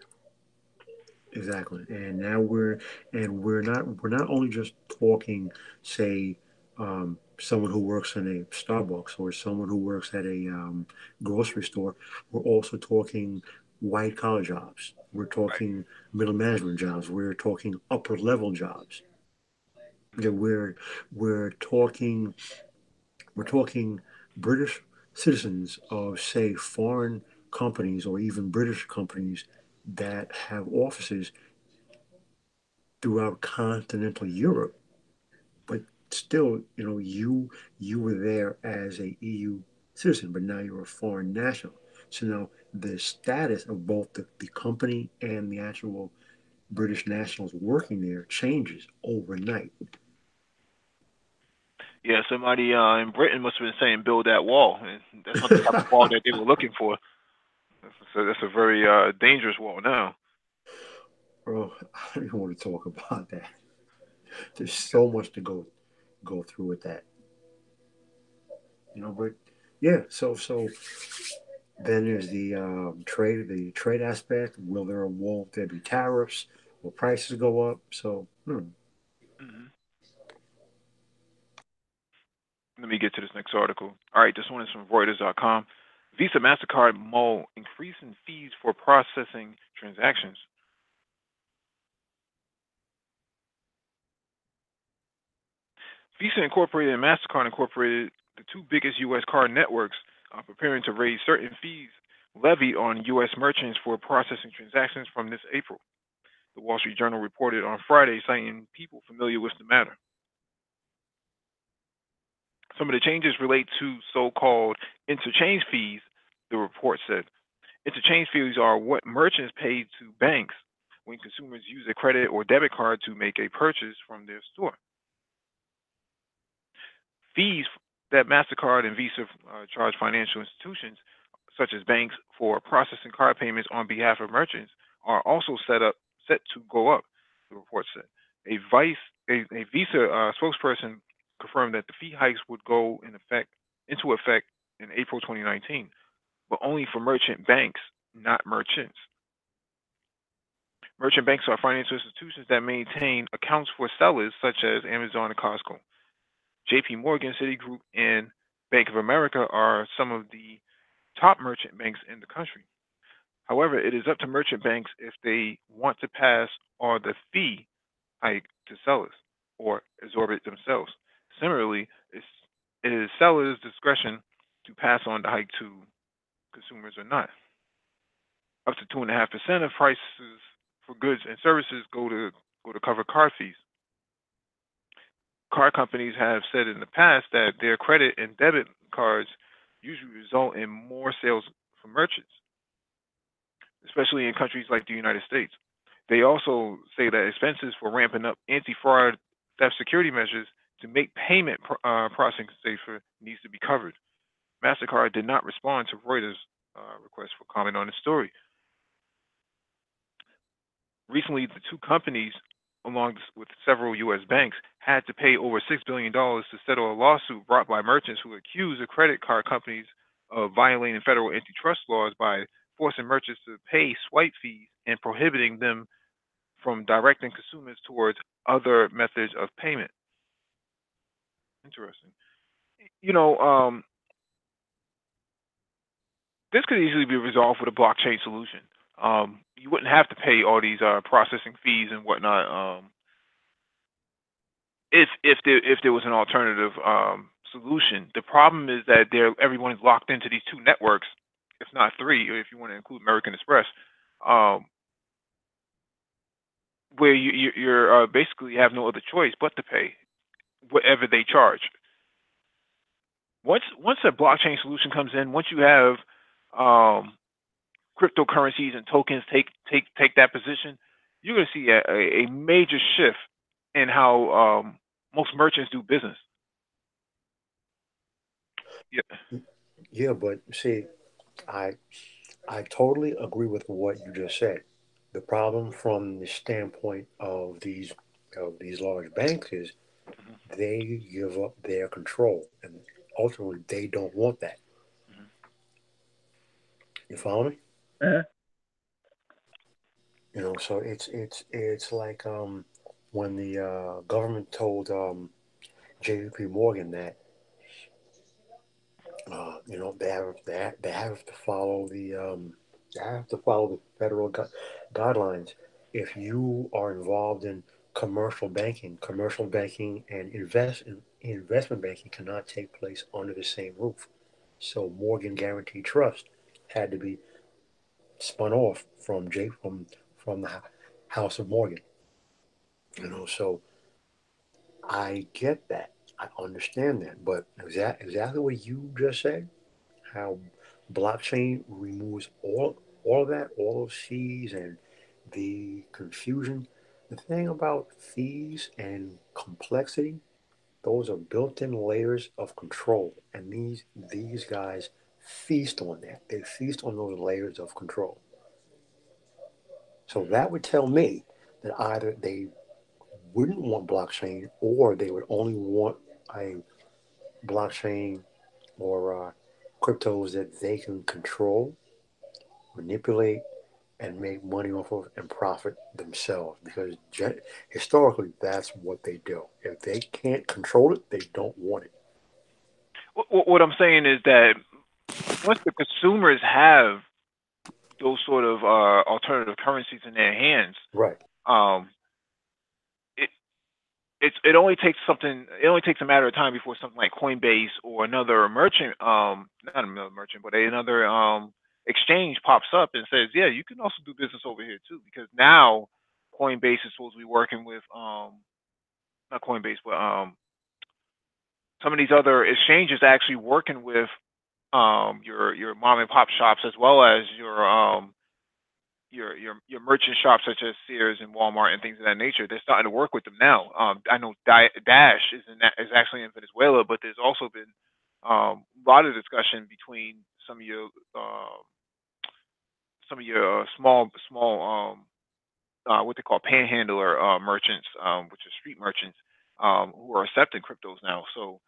Exactly. And now we're not only just talking, say, someone who works in a Starbucks or someone who works at a grocery store. We're also talking white collar jobs. We're Right. talking middle management jobs. We're talking upper level jobs. Yeah, Hmm. we're talking British citizens of say foreign companies or even British companies that have offices throughout continental Europe, but still, you were there as a EU citizen, but now you're a foreign national. So now the status of both the company and the actual British nationals working there changes overnight. Yeah, somebody in Britain must have been saying build that wall. And that's not the type of wall that they were looking for. So that's a very dangerous wall now. Bro, I don't even want to talk about that. There's so much to go through with that, But yeah, so Then there's the trade aspect. Will there be tariffs? Will prices go up? So, Hmm. Let me get to this next article. All right, this one is from Reuters.com. Visa MasterCard mull increasing fees for processing transactions. Visa Incorporated and MasterCard Incorporated, the two biggest U.S. card networks, are preparing to raise certain fees levied on U.S. merchants for processing transactions from this April. The Wall Street Journal reported on Friday, citing people familiar with the matter. Some of the changes relate to so-called interchange fees, the report said. Interchange fees are what merchants pay to banks when consumers use a credit or debit card to make a purchase from their store. Fees that MasterCard and Visa charge financial institutions, such as banks, for processing card payments on behalf of merchants are also set to go up, the report said. A Visa spokesperson confirmed that the fee hikes would go into effect in April 2019, but only for merchant banks, not merchants. Merchant banks are financial institutions that maintain accounts for sellers such as Amazon and Costco. JP Morgan, Citigroup, and Bank of America are some of the top merchant banks in the country. However, it is up to merchant banks if they want to pass on the fee hike to sellers or absorb it themselves. Similarly, it is sellers' discretion to pass on the hike to consumers or not. Up to 2.5% of prices for goods and services go to cover card fees. Card companies have said in the past that their credit and debit cards usually result in more sales for merchants, especially in countries like the United States. They also say that expenses for ramping up anti-fraud theft security measures to make payment processing safer needs to be covered. MasterCard did not respond to Reuters' request for comment on the story. Recently, the two companies, along with several U.S. banks, had to pay over $6 billion to settle a lawsuit brought by merchants who accuse the credit card companies of violating federal antitrust laws by forcing merchants to pay swipe fees and prohibiting them from directing consumers towards other methods of payment. Interesting. You know, this could easily be resolved with a blockchain solution. You wouldn't have to pay all these processing fees and whatnot if there was an alternative solution. The problem is that everyone is locked into these two networks, if not three, if you want to include American Express, where you're basically have no other choice but to pay whatever they charge. Once a blockchain solution comes in, once you have cryptocurrencies and tokens take that position, you're going to see a major shift in how most merchants do business. Yeah. Yeah, but see, I I totally agree with what you just said. The problem from the standpoint of these large banks is Hmm. they give up their control, and ultimately they don't want that. Hmm. You follow me? Uh-huh. So it's like when the government told J.P. Morgan that they have to follow the federal guidelines. If you are involved in commercial banking and investment banking cannot take place under the same roof. So Morgan Guaranty Trust had to be spun off from the House of Morgan. So I get that. I understand that. But exactly what you just said, how blockchain removes all of that, all those fees and the confusion. The thing about fees and complexity, those are built-in layers of control, and these guys feast on that. They feast on those layers of control. So that would tell me that either they wouldn't want blockchain, or they would only want a blockchain or cryptos that they can control, manipulate, and make money off of and profit themselves because historically that's what they do. If they can't control it, they don't want it. What I'm saying is that once the consumers have those sort of alternative currencies in their hands, Right. um, it it only takes something. It only takes a matter of time before something like Coinbase or another merchant, not another merchant, but another exchange pops up and says, "Yeah, you can also do business over here too." Because now Coinbase is supposed to be working with not Coinbase, but some of these other exchanges actually working with your mom and pop shops as well as your merchant shops such as Sears and Walmart and things of that nature. They're starting to work with them now. I know Dash is actually in Venezuela, but there's also been a lot of discussion between um, some of your small what they call panhandler merchants, which are street merchants, who are accepting cryptos now. So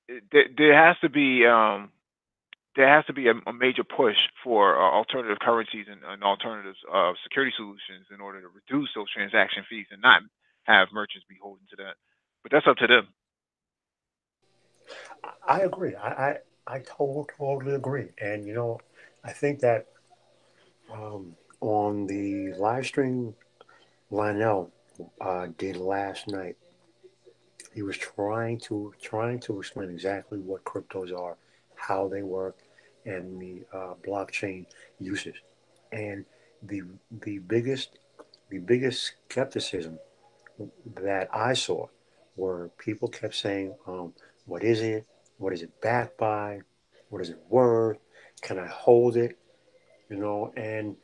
there has to be a major push for alternative currencies and alternatives security solutions in order to reduce those transaction fees and not have merchants be holding to that. But that's up to them. I agree. I totally agree. And I think that on the live stream Lionel did last night, he was trying to explain exactly what cryptos are, how they work, and the blockchain uses. And the the biggest the biggest skepticism that I saw were people kept saying, "What is it? What is it backed by? What is it worth? Can I hold it?" And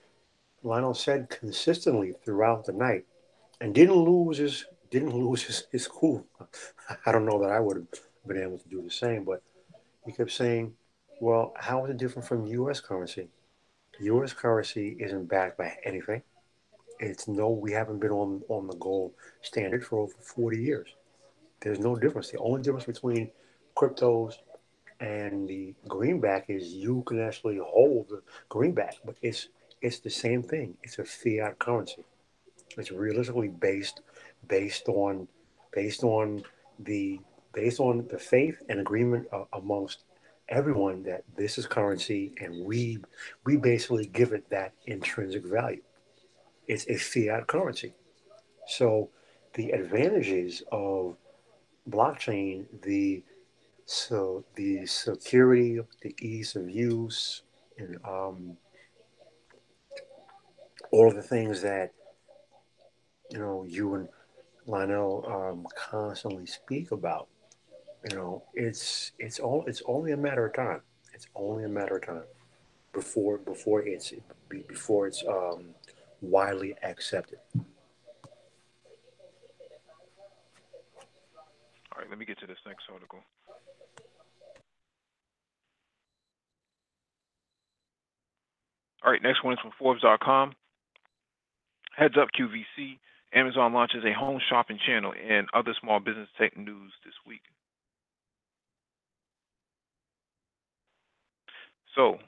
Lionel said consistently throughout the night, and didn't lose his cool. I don't know that I would have been able to do the same, but he kept saying, "Well, how is it different from U.S. currency? U.S. currency isn't backed by anything. It's no, we haven't been on the gold standard for over 40 years. There's no difference. The only difference between cryptos and the greenback is you can actually hold the greenback, but it's the same thing. It's a fiat currency. It's realistically based on based on the based on the faith and agreement amongst everyone that this is currency, and we basically give it that intrinsic value. It's a fiat currency. So the advantages of blockchain, the security, the ease of use, and all of the things that you and Lionel constantly speak about. It's only a matter of time. It's only a matter of time before it's widely accepted. All right, let me get to this next article. All right, next one is from Forbes.com. Heads up QVC. Amazon launches a home shopping channel and other small business tech news this week. So,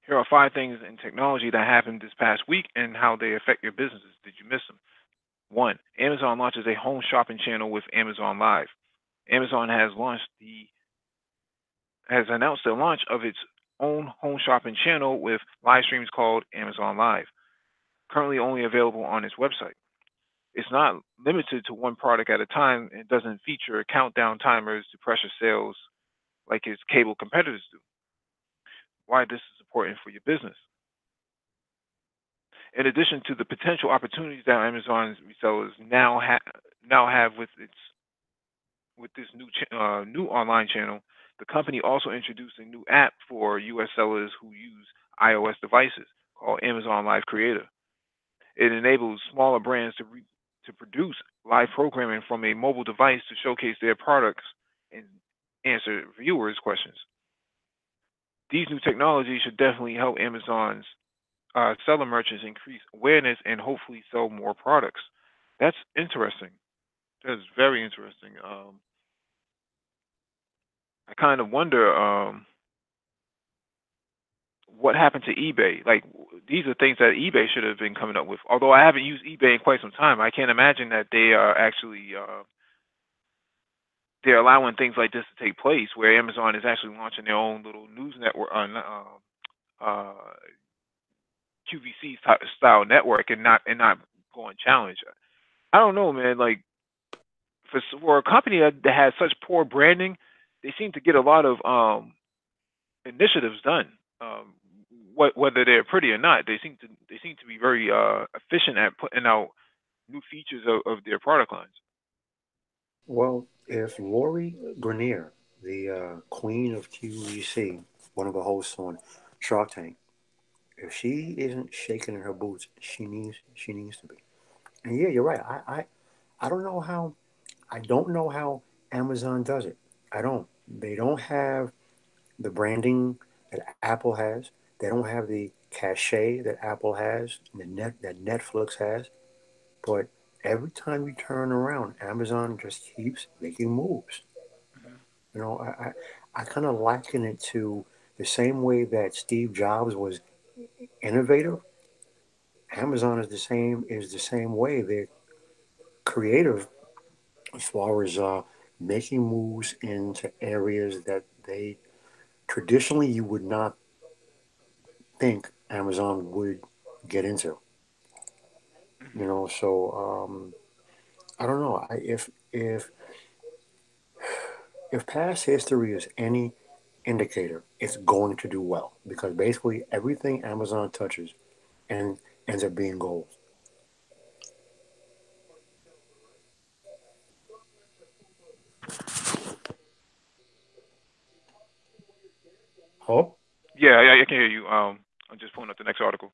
here are 5 things in technology that happened this past week and how they affect your businesses. Did you miss them? 1. Amazon launches a home shopping channel with Amazon Live. Amazon has announced the launch of its own home shopping channel with live streams called Amazon Live, currently only available on its website. It's not limited to one product at a time and doesn't feature countdown timers to pressure sales like its cable competitors do. Why this is important for your business. In addition to the potential opportunities that Amazon's resellers now have with this new online channel, the company also introduced a new app for U.S. sellers who use iOS devices called Amazon Live Creator. It enables smaller brands to produce live programming from a mobile device to showcase their products and answer viewers' questions. These new technologies should definitely help Amazon's seller merchants increase awareness and hopefully sell more products. That's interesting. That is very interesting. I kind of wonder what happened to eBay. Like these are things that eBay should have been coming up with. Although I haven't used eBay in quite some time, I can't imagine that they are actually they're allowing things like this to take place, where Amazon is actually launching their own little news network, uh, QVC style network, and not going challenge. I don't know, man. Like for a company that has such poor branding, they seem to get a lot of initiatives done. Um, whether they're pretty or not, they seem to be very efficient at putting out new features of their product lines. Well, if Lori Grenier, the queen of QVC, one of the hosts on Shark Tank, if she isn't shaking in her boots, she needs to be. And yeah, you're right. I don't know how Amazon does it. I don't. They don't have the branding that Apple has. They don't have the cachet that Apple has, that Netflix has. But every time you turn around, Amazon just keeps making moves. Hmm. You know, I kind of liken it to the same way that Steve Jobs was innovative. Amazon is the same way. They're creative as far as making moves into areas that they traditionally you would not think Amazon would get into. Hmm. So I don't know. If past history is any indicator, it's going to do well because basically everything Amazon touches and ends up being gold. Oh, Yeah, I can hear you. I'm just pulling up the next article.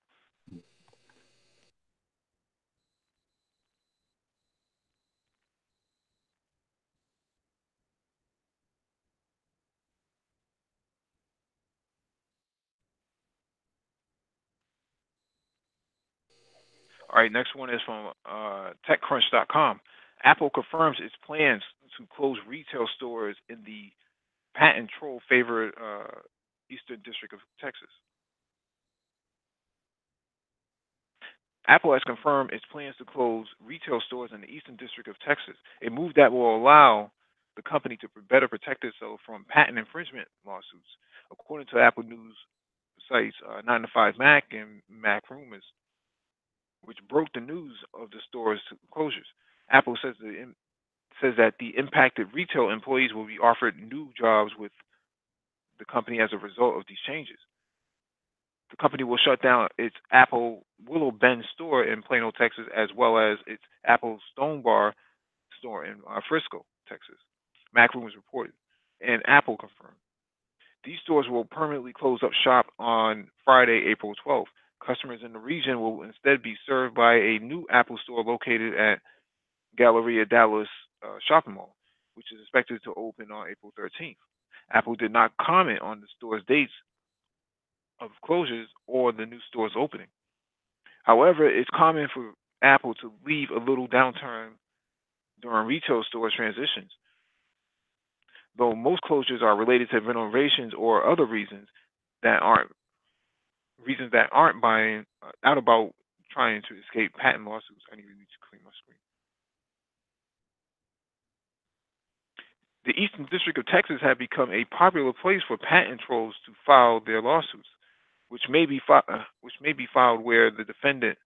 All right, next one is from TechCrunch.com. Apple confirms its plans to close retail stores in the patent troll favored Eastern District of Texas. Apple has confirmed its plans to close retail stores in the Eastern District of Texas, a move that will allow the company to better protect itself from patent infringement lawsuits. According to Apple News sites 9 to 5 Mac and Mac Rumors, which broke the news of the store's closures. Apple says that the impacted retail employees will be offered new jobs with the company as a result of these changes. The company will shut down its Apple Willow Bend store in Plano, Texas, as well as its Apple Stone Bar store in Frisco, Texas. Macroom was reported, and Apple confirmed. These stores will permanently close up shop on Friday, April 12th. Customers in the region will instead be served by a new Apple store located at Galleria Dallas Shopping Mall, which is expected to open on April 13th. Apple did not comment on the store's dates of closures or the new store's opening. However, it's common for Apple to leave a little downturn during retail store transitions, though most closures are related to renovations or other reasons that aren't buying out about trying to escape patent lawsuits. I need to clean my screen. The Eastern District of Texas had become a popular place for patent trolls to file their lawsuits, which may be filed where the defendant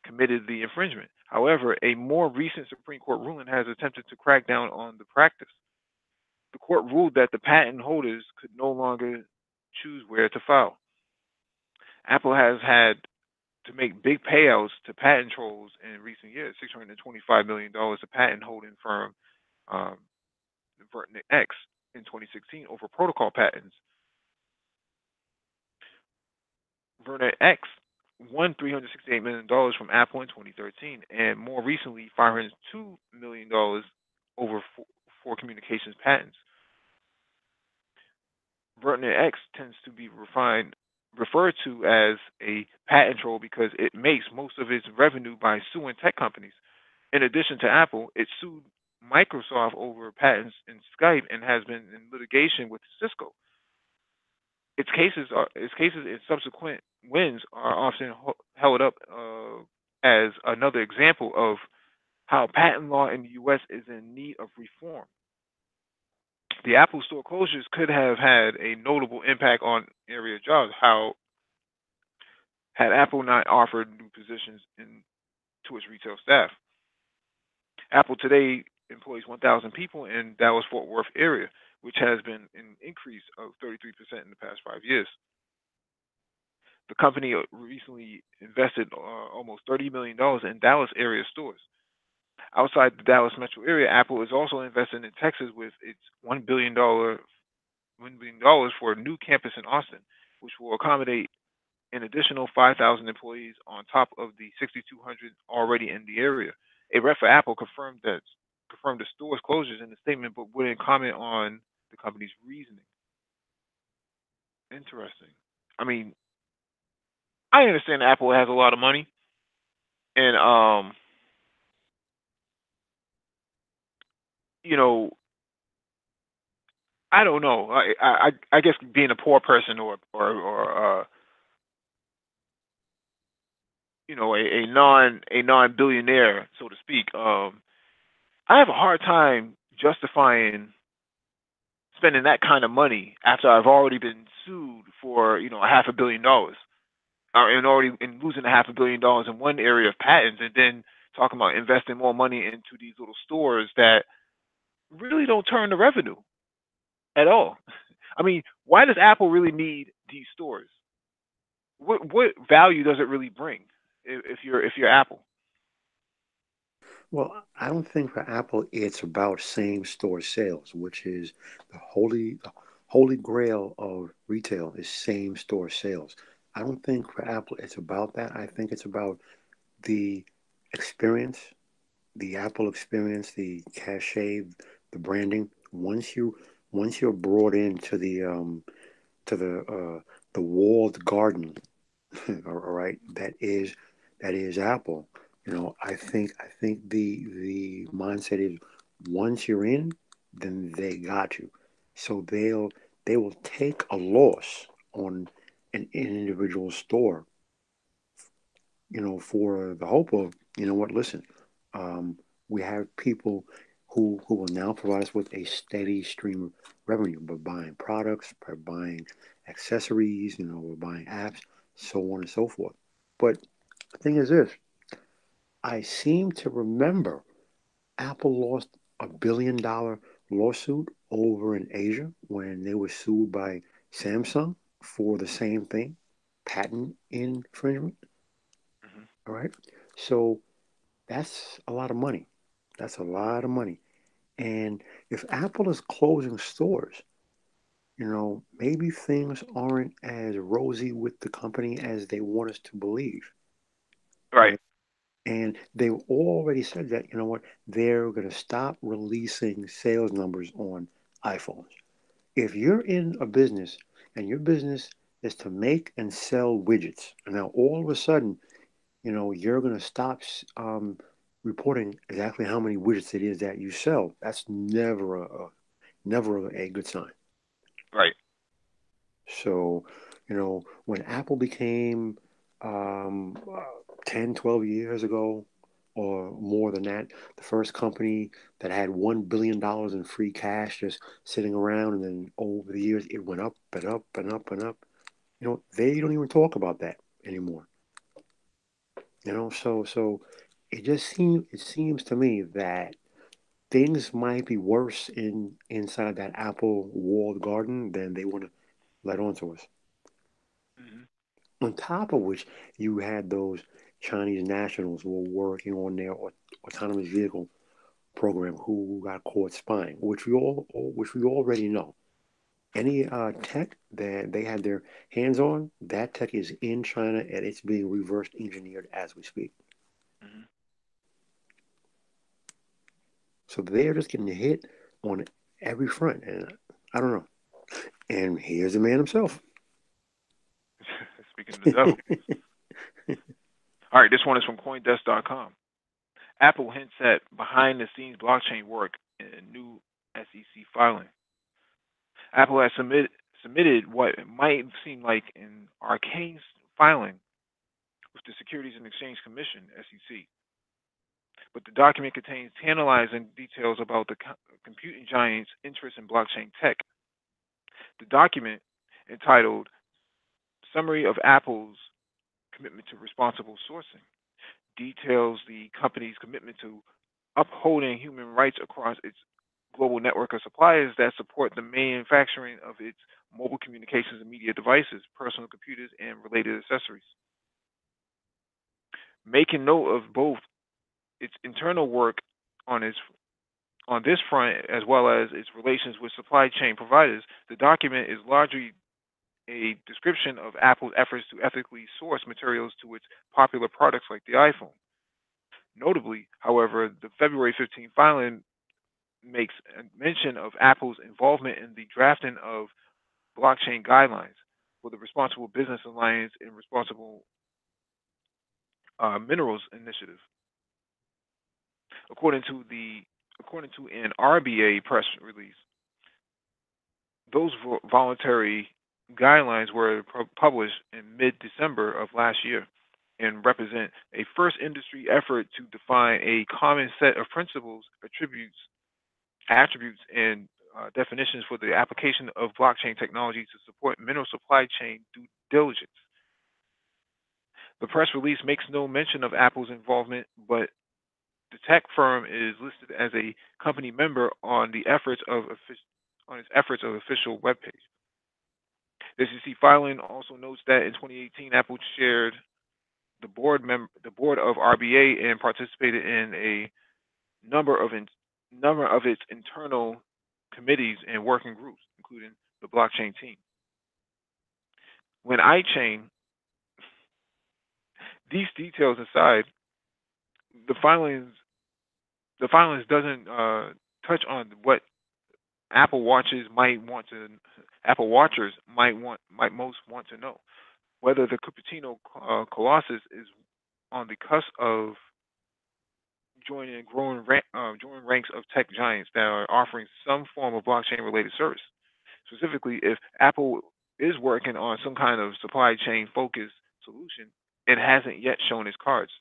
committed the infringement. However, a more recent Supreme Court ruling has attempted to crack down on the practice. The court ruled that the patent holders could no longer choose where to file. Apple has had to make big payouts to patent trolls in recent years, $625 million to patent holding firm um, Vertex X in 2016 over protocol patents. Vertex X won $368 million from Apple in 2013, and more recently, $502 million over four communications patents. Vertex X tends to be referred to as a patent troll because it makes most of its revenue by suing tech companies. In addition to Apple, it sued Microsoft over patents in Skype and has been in litigation with Cisco. Its cases and subsequent wins are often held up as another example of how patent law in the U.S. is in need of reform. The Apple Store closures could have had a notable impact on area jobs. How had Apple not offered new positions to its retail staff? Apple today employs 1,000 people in Dallas Fort Worth area, which has been an increase of 33% in the past 5 years. The company recently invested almost $30 million in Dallas area stores. Outside the Dallas metro area, Apple is also investing in Texas with its $1 billion for a new campus in Austin, which will accommodate an additional 5,000 employees on top of the 6,200 already in the area. A rep for Apple confirmed the store's closures in the statement, but wouldn't comment on the company's reasoning. Interesting. I mean, I understand Apple has a lot of money, and you know, I don't know. I guess being a poor person or a non billionaire, so to speak, I have a hard time justifying spending that kind of money after I've already been sued for a $500 million, and already in losing a $500 million in one area of patents, and then talking about investing more money into these little stores that really don't turn the revenue at all. I mean, why does Apple really need these stores? What value does it really bring if you're Apple? Well, I don't think for Apple it's about same store sales, which is the holy grail of retail is same store sales. I don't think for Apple it's about that. I think it's about the experience, the Apple experience, the cachet, the branding. Once you're brought into the walled garden, all right, that is Apple. I think the mindset is once you're in, then they got you. So they will take a loss on an individual store, for the hope of, what, listen, we have people who will now provide us with a steady stream of revenue by buying products, by buying accessories, by buying apps, so on and so forth. But the thing is this, I seem to remember Apple lost $1 billion lawsuit over in Asia when they were sued by Samsung for the same thing, patent infringement. Hmm. All right. So that's a lot of money. That's a lot of money. And if Apple is closing stores, maybe things aren't as rosy with the company as they want us to believe. Right. Right. And they already said that, what, they're going to stop releasing sales numbers on iPhones. If you're in a business and your business is to make and sell widgets, and now all of a sudden, you're going to stop reporting exactly how many widgets it is that you sell, that's never a good sign. Right. So, when Apple became 10, 12 years ago, or more than that, the first company that had $1 billion in free cash just sitting around, and then over the years it went up and up and up and up. They don't even talk about that anymore. So it seems to me that things might be worse inside that Apple walled garden than they want to let on to us. Hmm. On top of which, you had those Chinese nationals who were working on their autonomous vehicle program who got caught spying, which we already know. Any tech that they had their hands on, that tech is in China and it's being reverse engineered as we speak. Hmm. So they're just getting hit on every front, and I don't know. And here's the man himself. Speaking of the devil. All right, this one is from CoinDesk.com. Apple hints at behind-the-scenes blockchain work in a new SEC filing. Apple has submitted what might seem like an arcane filing with the Securities and Exchange Commission (SEC), but the document contains tantalizing details about the computing giant's interest in blockchain tech. The document, entitled "Summary of Apple's Commitment to Responsible Sourcing," details the company's commitment to upholding human rights across its global network of suppliers that support the manufacturing of its mobile communications and media devices, personal computers, and related accessories. Making note of both its internal work on this front as well as its relations with supply chain providers, the document is largely a description of Apple's efforts to ethically source materials to its popular products like the iPhone. Notably, however, the February 15 filing makes mention of Apple's involvement in the drafting of blockchain guidelines for the Responsible Business Alliance and Responsible Minerals Initiative. According to an RBA press release, those voluntary guidelines were published in mid-December of last year and represent a first industry effort to define a common set of principles, attributes, and definitions for the application of blockchain technology to support mineral supply chain due diligence. The press release makes no mention of Apple's involvement, but the tech firm is listed as a company member on its efforts of official webpage. The SEC filing also notes that in 2018, Apple chaired the board of RBA and participated in a number of its internal committees and working groups, including the blockchain team. When iChain, these details aside, the filings doesn't touch on what Apple watchers might most want to know: whether the Cupertino Colossus is on the cusp of joining growing ranks of tech giants that are offering some form of blockchain-related service. Specifically, if Apple is working on some kind of supply chain-focused solution, it hasn't yet shown its cards.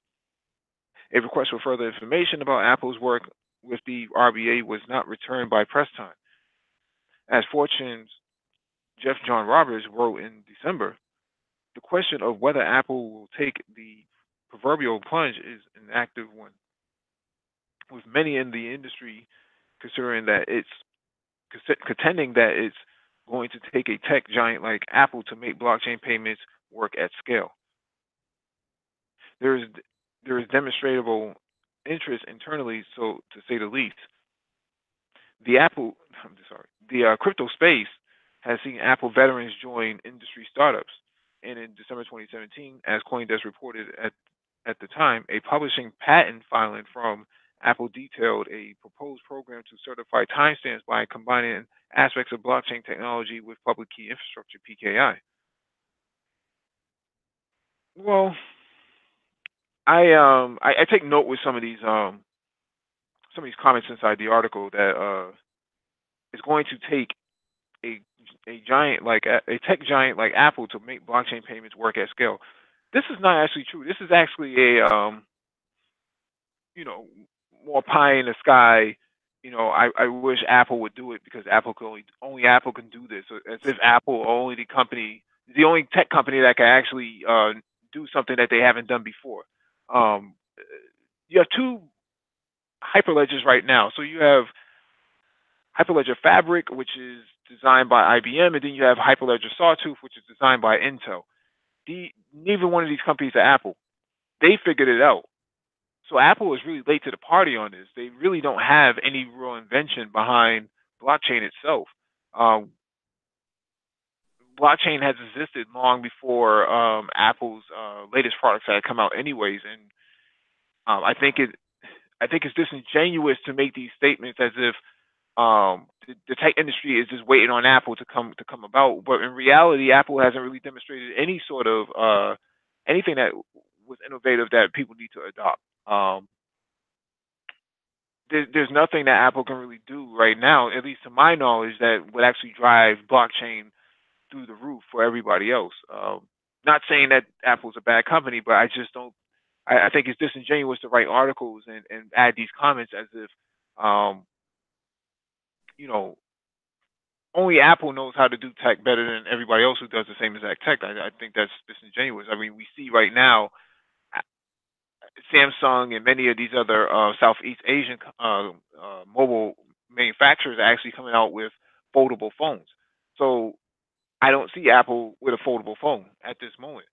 A request for further information about Apple's work with the RBA was not returned by press time. As Fortune's Jeff John Roberts wrote in December, the question of whether Apple will take the proverbial plunge is an active one, with many in the industry contending that it's going to take a tech giant like Apple to make blockchain payments work at scale. There is demonstrable interest internally, so to say the least. The crypto space has seen Apple veterans join industry startups, and in December 2017, as CoinDesk reported at the time, a publishing patent filing from Apple detailed a proposed program to certify timestamps by combining aspects of blockchain technology with public key infrastructure (PKI). Well, I take note with some of these comments inside the article that it's going to take a tech giant like Apple to make blockchain payments work at scale. This is not actually true. This is actually a more pie in the sky. I wish Apple would do it because only Apple can do this. As if Apple the only tech company that can actually do something that they haven't done before. You have two Hyperledgers right now. So you have Hyperledger Fabric, which is designed by IBM, and then you have Hyperledger Sawtooth, which is designed by Intel. Neither one of these companies are Apple. They figured it out. So Apple is really late to the party on this. They really don't have any real invention behind blockchain itself. Blockchain has existed long before Apple's latest products had come out, anyways. And I think it's disingenuous to make these statements as if the tech industry is just waiting on Apple to come about. But in reality, Apple hasn't really demonstrated any sort of anything that was innovative that people need to adopt. there's nothing that Apple can really do right now, at least to my knowledge, that would actually drive blockchain through the roof for everybody else. Not saying that Apple's a bad company, but I just don't. I think it's disingenuous to write articles and add these comments as if, um, you know, only Apple knows how to do tech better than everybody else who does the same exact tech. I think that's disingenuous. I mean, we see right now Samsung and many of these other Southeast Asian mobile manufacturers are actually coming out with foldable phones. So I don't see Apple with a foldable phone at this moment.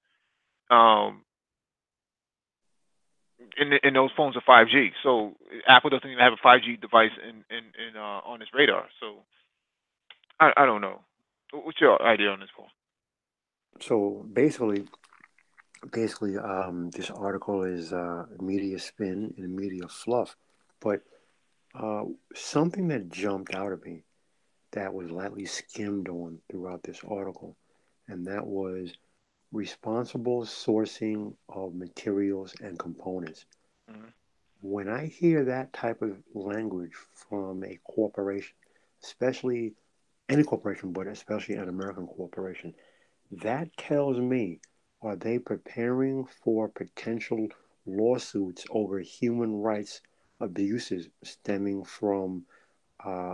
Um, and those phones are 5G. So Apple doesn't even have a 5G device in on its radar. So I don't know. What's your idea on this, Paul? So basically, this article is media spin and media fluff, but uh, something that jumped out at me that was lightly skimmed on throughout this article, and that was responsible sourcing of materials and components. Hmm. When I hear that type of language from a corporation, especially any corporation, but especially an American corporation, that tells me, are they preparing for potential lawsuits over human rights abuses stemming from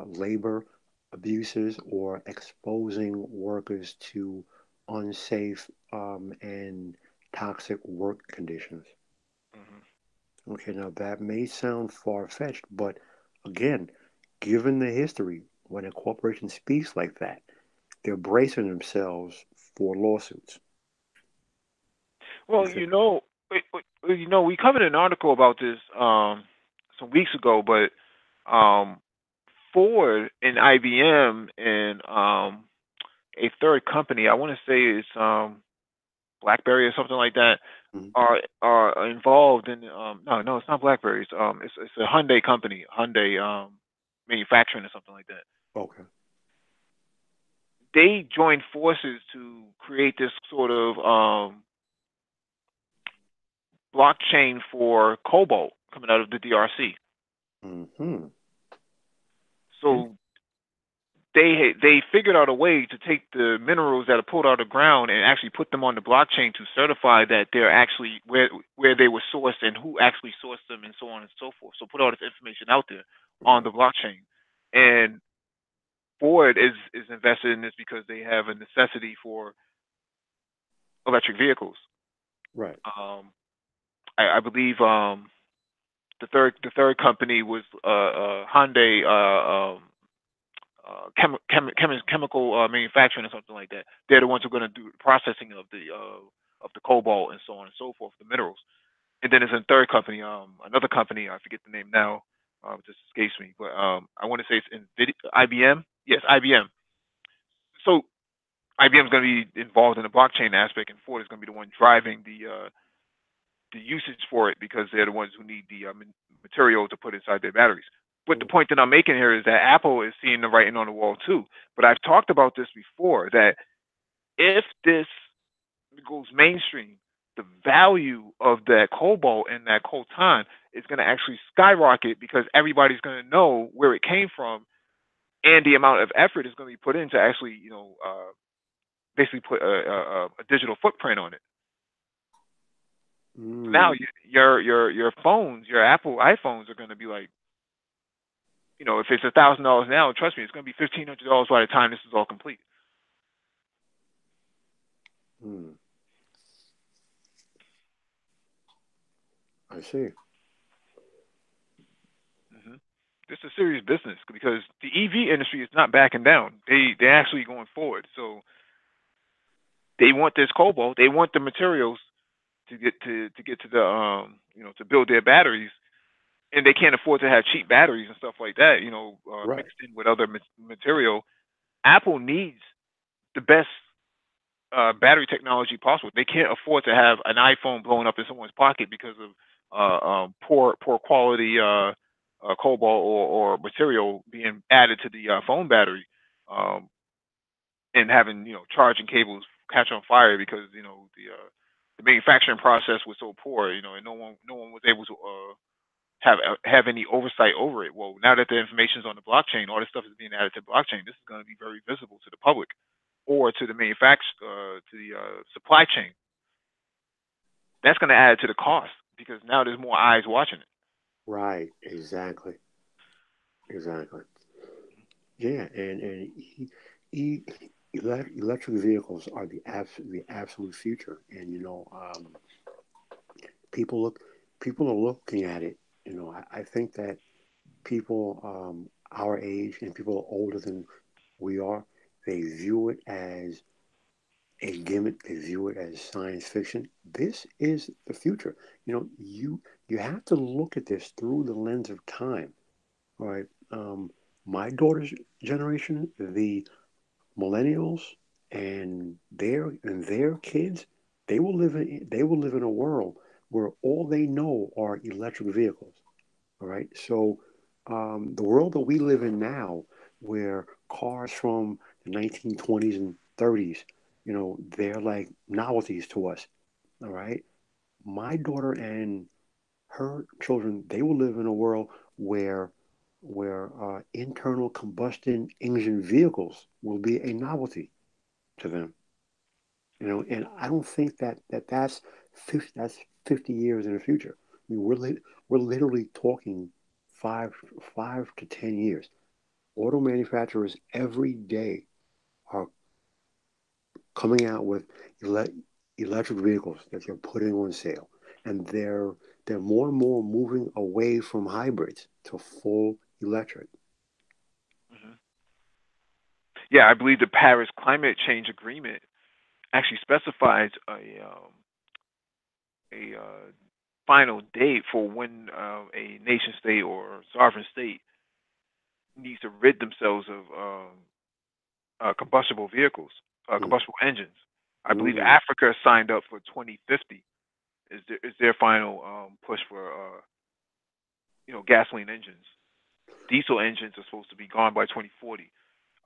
labor abuses or exposing workers to unsafe and toxic work conditions? Hmm. Okay, now that may sound far fetched, but again, given the history, when a corporation speaks like that, they're bracing themselves for lawsuits. Well, Okay. we covered an article about this some weeks ago, but um, Ford and IBM and a third company, I want to say it's BlackBerry or something like that, Mhm. are involved in. No, it's not BlackBerry. It's a Hyundai company, Hyundai manufacturing or something like that. Okay. They joined forces to create this sort of blockchain for cobalt coming out of the DRC. Hmm. So they figured out a way to take the minerals that are pulled out of the ground and actually put them on the blockchain to certify that they're actually where they were sourced and who actually sourced them and so on and so forth. So put all this information out there on Right. the blockchain. And Ford is invested in this because they have a necessity for electric vehicles. Right. Um, I believe the third company was Hyundai chemical manufacturing or something like that. They're the ones who are going to do the processing of the cobalt and so on and so forth, the minerals. And then there's a third company, another company, I forget the name now, it just escapes me, but I want to say it's IBM. Yes, IBM. So IBM is going to be involved in the blockchain aspect, and Ford is going to be the one driving the usage for it because they're the ones who need the material to put inside their batteries. But the Mm. point that I'm making here is that Apple is seeing the writing on the wall too. But I've talked about this before that if this goes mainstream, the value of that cobalt and that coltan is going to actually skyrocket because everybody's going to know where it came from and the amount of effort is going to be put in to actually, basically put a digital footprint on it. Now Mm. your phones, your Apple iPhones are going to be like, if it's $1,000 now, trust me, it's going to be $1,500 by the time this is all complete. Mm. I see. Hmm. This is serious business because the EV industry is not backing down. They're actually going forward. So they want this cobalt. They want the materials to get to the to build their batteries, and they can't afford to have cheap batteries and stuff like that. Right. Mixed in with other material. Apple needs the best battery technology possible. They can't afford to have an iPhone blowing up in someone's pocket because of poor quality cobalt or material being added to the phone battery, um, and having charging cables catch on fire because the manufacturing process was so poor. And no one was able to have any oversight over it. Well, now that the information is on the blockchain, all this stuff is being added to blockchain. This is going to be very visible to the public or to the to the supply chain. That's going to add to the cost because now there's more eyes watching it. Right. Exactly. Exactly. Yeah. E, electric vehicles are the absolute future, and people look people are looking at it. I think that people our age and people older than we are, they view it as a gimmick. They view it as science fiction. This is the future. You have to look at this through the lens of time. All right. My daughter's generation, the millennials and their kids, they will live in a world where all they know are electric vehicles. All right. So the world that we live in now, where cars from the 1920s and 30s, they're like novelties to us. All right. My daughter and her children, they will live in a world where internal combustion engine vehicles will be a novelty to them. And I don't think that's 50 years in the future. I mean, we're literally talking five to 10 years. Auto manufacturers every day are coming out with ele- electric vehicles that they're putting on sale, and they're more and more moving away from hybrids to full electric. Hmm. Yeah, I believe the Paris Climate Change Agreement actually specifies a final date for when a nation state or sovereign state needs to rid themselves of combustible vehicles, Mm, combustible engines. I believe mm, Africa signed up for 2050 is their final push for gasoline engines. Diesel engines are supposed to be gone by 2040.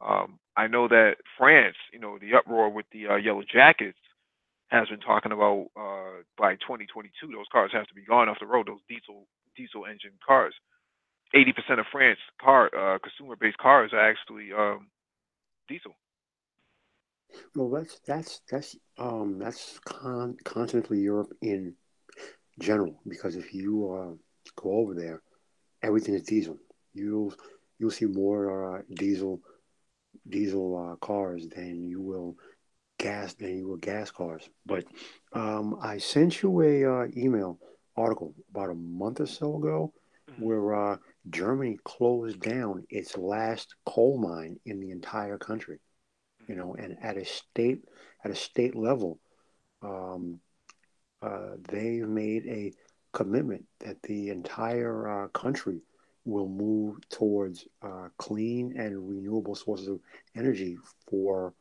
I know that France, the uproar with the yellow jackets has been talking about by 2022 those cars have to be gone off the road. Those diesel engine cars. 80% of France consumer based cars are actually diesel. well, that's continental Europe in general, because if you go over there, everything is diesel. You'll you'll see more diesel cars than you will gas cars. But I sent you a email article about a month or so ago Hmm. where Germany closed down its last coal mine in the entire country. And at a state level, um, they've made a commitment that the entire country will move towards clean and renewable sources of energy for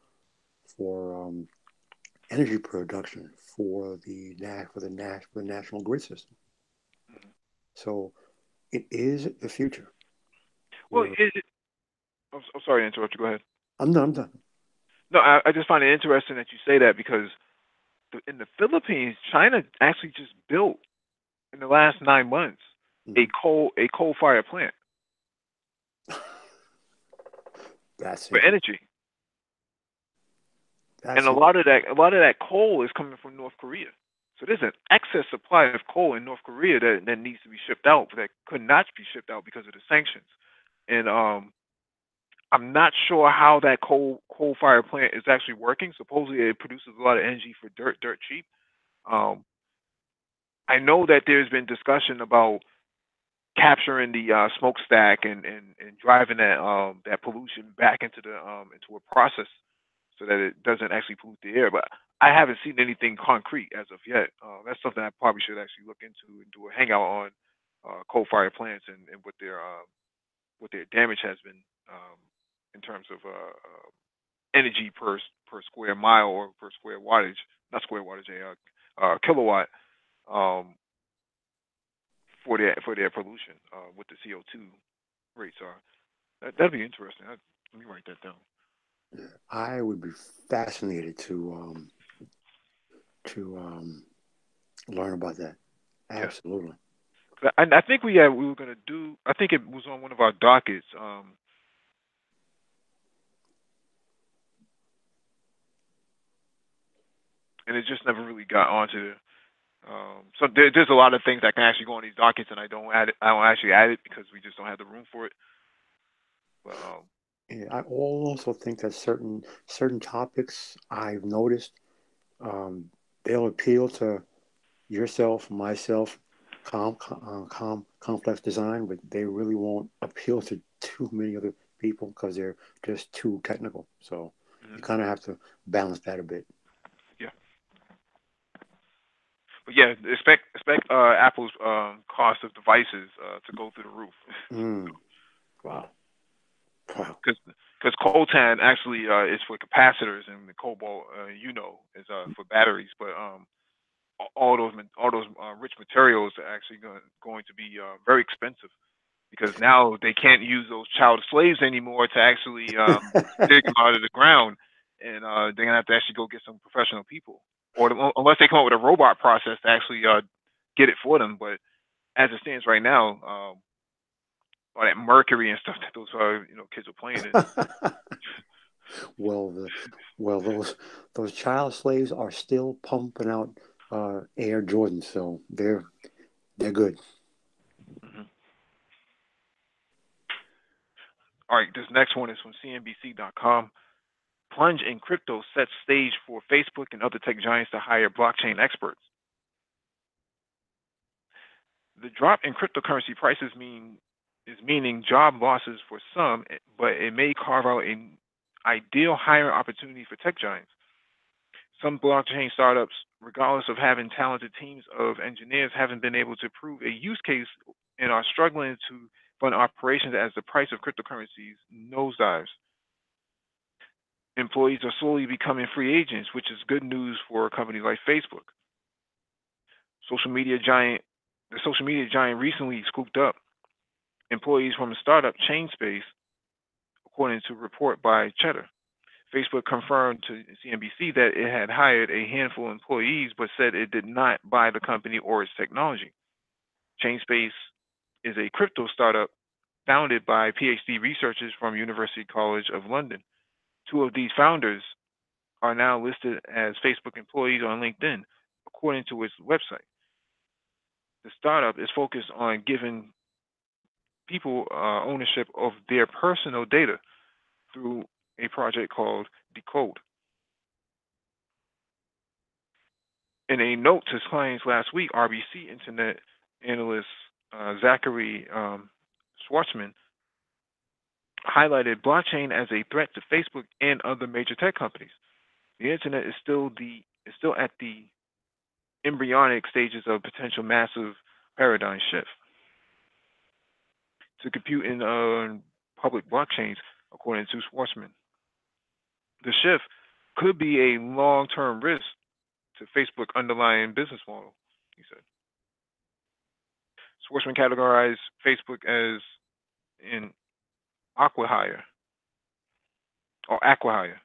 energy production for the national grid system. Hmm. So it is the future. Well, Where I'm sorry to interrupt you. Go ahead. I'm done. No, I just find it interesting that you say that because in the Philippines, China actually just built in the last 9 months Mhm. a coal fire plant That's for interesting. energy, and That's interesting. a lot of that coal is coming from North Korea. So there's an excess supply of coal in North Korea that needs to be shipped out, that could not be shipped out because of the sanctions. And I'm not sure how that coal fire plant is actually working. Supposedly it produces a lot of energy for dirt cheap. Um, I know that there's been discussion about capturing the smokestack and driving that pollution back into a process so that it doesn't actually pollute the air. But I haven't seen anything concrete as of yet. That's something I probably should actually look into and do a hangout on coal fire plants and what their damage has been in terms of energy per square mile or per square wattage, not square wattage, kilowatt um, for their pollution, what the CO2 rates are. That'd be interesting. Let me write that down. I would be fascinated to learn about that. Yeah, Absolutely. I think we were gonna do. I think it was on one of our dockets. And it just never really got onto. So there's a lot of things that can actually go on these dockets, and I don't add it. I don't actually add it because we just don't have the room for it. But Yeah, I also think that certain topics I've noticed, they'll appeal to yourself, myself, complex design, but they really won't appeal to too many other people because they're just too technical. So you mhm, kind of have to balance that a bit. yeah, but yeah, expect Apple's cost of devices to go through the roof. Mm, wow, wow. Because coltan actually is for capacitors, and the cobalt, is for batteries. But all those rich materials are actually going to be very expensive because now they can't use those child slaves anymore to actually dig them out of the ground, and they're gonna have to actually go get some professional people, or unless they come up with a robot process to actually get it for them. But as it stands right now, all that mercury and stuff that those kids are playing in. Well, well, those child slaves are still pumping out Air Jordans, so they're good. Hmm. All right, this next one is from CNBC.com. Plunge in crypto sets stage for Facebook and other tech giants to hire blockchain experts. The drop in cryptocurrency prices meaning job losses for some, but it may carve out an ideal hiring opportunity for tech giants. Some blockchain startups, regardless of having talented teams of engineers, haven't been able to prove a use case and are struggling to fund operations as the price of cryptocurrencies nosedives. Employees are slowly becoming free agents, which is good news for companies like Facebook. Social media giant, the social media giant recently scooped up employees from a startup Chainspace, according to a report by Cheddar. Facebook confirmed to CNBC that it had hired a handful of employees, but said it did not buy the company or its technology. Chainspace is a crypto startup founded by PhD researchers from University College of London. Two of these founders are now listed as Facebook employees on LinkedIn, according to its website. The startup is focused on giving people ownership of their personal data through a project called Decode. In a note to clients last week, RBC Internet analyst Zachary Schwartzman highlighted blockchain as a threat to Facebook and other major tech companies. The internet is still at the embryonic stages of potential massive paradigm shift to compute in public blockchains, according to Schwartzman. The shift could be a long-term risk to Facebook underlying business model, he said. Schwartzman categorized Facebook as an acquihire or acquihire,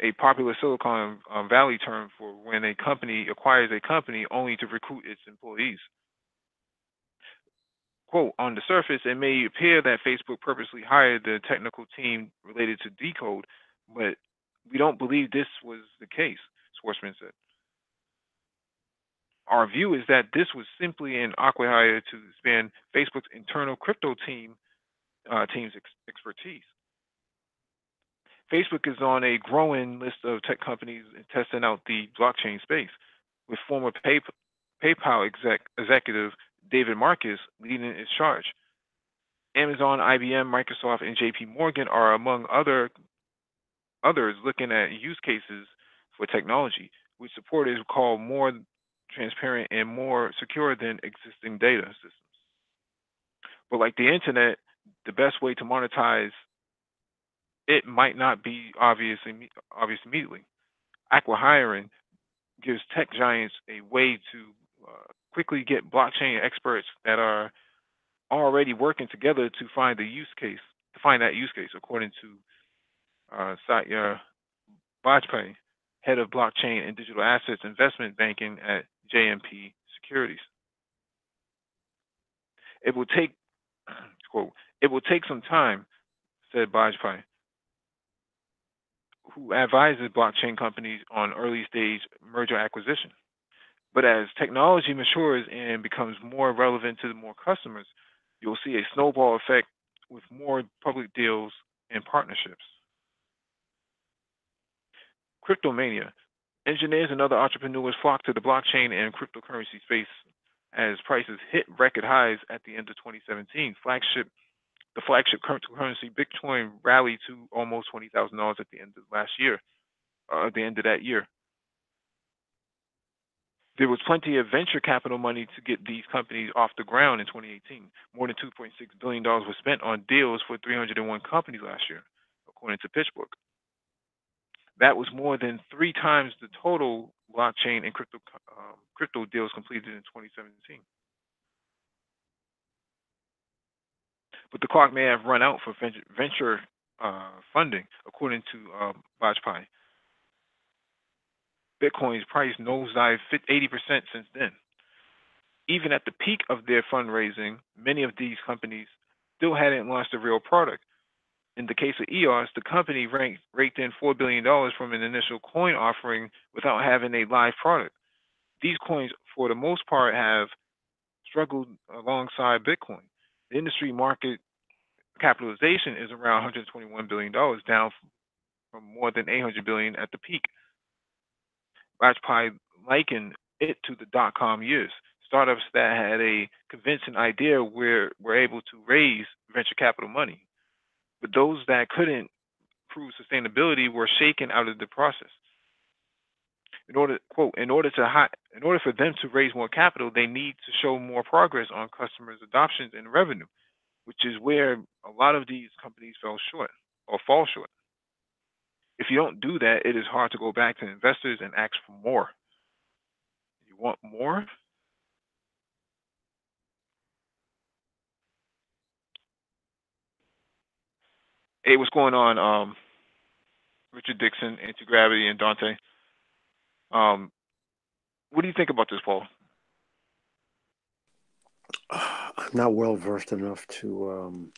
a popular Silicon Valley term for when a company acquires a company only to recruit its employees. Quote, on the surface, it may appear that Facebook purposely hired the technical team related to Decode, but we don't believe this was the case, Schwartzman said. Our view is that this was simply an acquihire to expand Facebook's internal crypto team's expertise. Facebook is on a growing list of tech companies testing out the blockchain space, with former PayPal executive David Marcus leading its charge. Amazon, IBM, Microsoft, and JP Morgan are among others looking at use cases for technology, which supporters call more transparent and more secure than existing data systems. But like the internet, the best way to monetize it might not be obvious immediately. Acquihiring gives tech giants a way to quickly get blockchain experts that are already working together to find that use case, according to Satya Bajpai, head of blockchain and digital assets investment banking at JMP Securities. It will take, quote, it will take some time, said Bajpai, who advises blockchain companies on early stage merger acquisition. But as technology matures and becomes more relevant to more customers, you'll see a snowball effect with more public deals and partnerships. Cryptomania. Engineers and other entrepreneurs flock to the blockchain and cryptocurrency space as prices hit record highs at the end of 2017. The flagship cryptocurrency Bitcoin rallied to almost $20,000 at the end of last year, at the end of that year. There was plenty of venture capital money to get these companies off the ground in 2018. More than $2.6 billion was spent on deals for 301 companies last year, according to PitchBook. That was more than 3 times the total blockchain and crypto deals completed in 2017. But the clock may have run out for venture funding, according to Bajpai. Bitcoin's price nosedived 80% since then. Even at the peak of their fundraising, many of these companies still hadn't launched a real product. In the case of EOS, the company raked in $4 billion from an initial coin offering without having a live product. These coins, for the most part, have struggled alongside Bitcoin. The industry market capitalization is around $121 billion, down from more than $800 billion at the peak. Bajpai likened it to the dot-com years. Startups that had a convincing idea were able to raise venture capital money, but those that couldn't prove sustainability were shaken out of the process. In order for them to raise more capital, they need to show more progress on customers' adoptions and revenue, which is where a lot of these companies fall short. If you don't do that, it is hard to go back to investors and ask for more. You want more? Hey, what's going on, Richard Dixon, Anti-Gravity, and Dante? What do you think about this, Paul? I'm not well versed enough to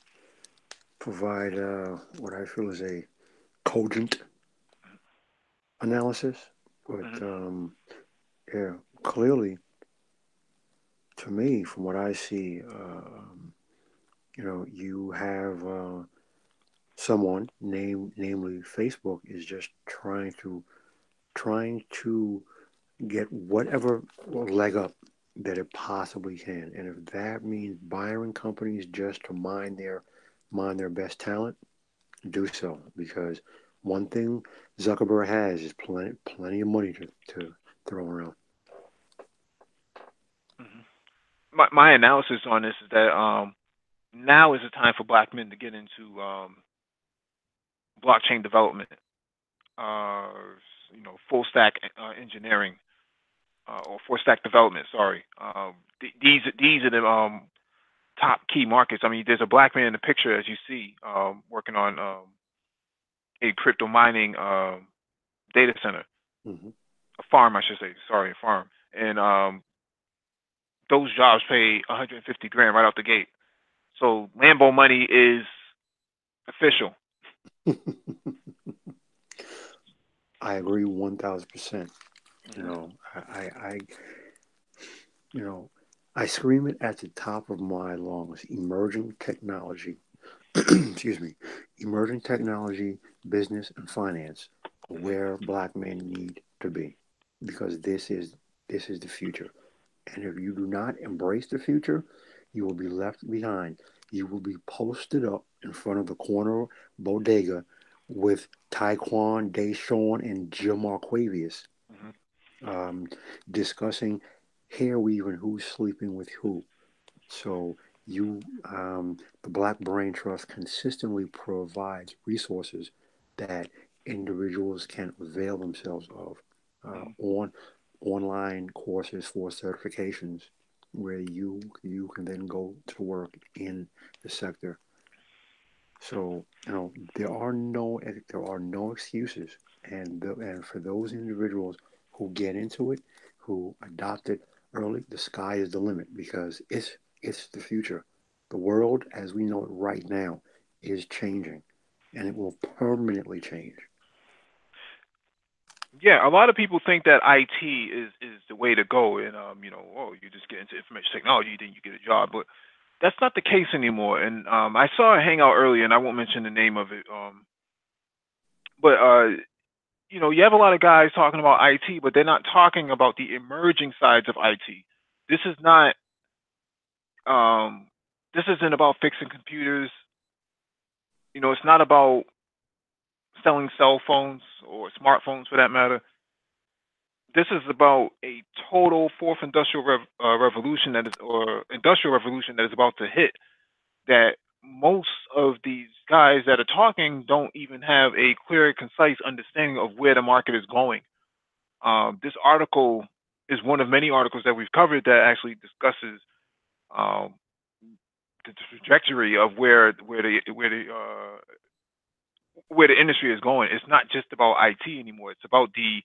provide what I feel is a cogent analysis, but yeah, clearly, to me, from what I see, you have someone, namely Facebook, is just trying to get whatever leg up that it possibly can, and if that means buying companies just to mine their best talent, do so, because one thing Zuckerberg has is plenty of money to throw around. My analysis on this is that now is the time for black men to get into blockchain development, full stack engineering, or full stack development. Sorry, these are the top key markets. I mean, there's a black man in the picture, as you see, working on a crypto mining data center, a farm, I should say. Sorry, a farm, and those jobs pay 150 grand right out the gate. So Lambo money is official. I agree 1,000%. I scream it at the top of my lungs. Emerging technology, excuse me, emerging technology, business, and finance, where black men need to be, because this is the future. And if you do not embrace the future, you will be left behind. You will be posted up in front of the corner bodega with Taekwon, Deshaun, and Jim Marquavius discussing hair weaving, who's sleeping with who. So the Black Brain Trust consistently provides resources that individuals can avail themselves of on online courses for certifications, where you can then go to work in the sector. So there are no excuses, and for those individuals who get into it, who adopt it early, the sky is the limit, because it's the future. The world as we know it right now is changing, and it will permanently change. Yeah, a lot of people think that IT is the way to go, and oh, you just get into information technology, then you get a job, but that's not the case anymore. And I saw a hangout earlier, and I won't mention the name of it. But you have a lot of guys talking about IT, but they're not talking about the emerging sides of IT. This is not. Um, this isn't about fixing computers. It's not about selling cell phones or smartphones for that matter. This is about a total fourth revolution industrial revolution that is about to hit. That most of these guys that are talking don't even have a clear, concise understanding of where the market is going. This article is one of many articles that we've covered that actually discusses um, the trajectory of where the industry is going. It's not just about IT anymore. It's about the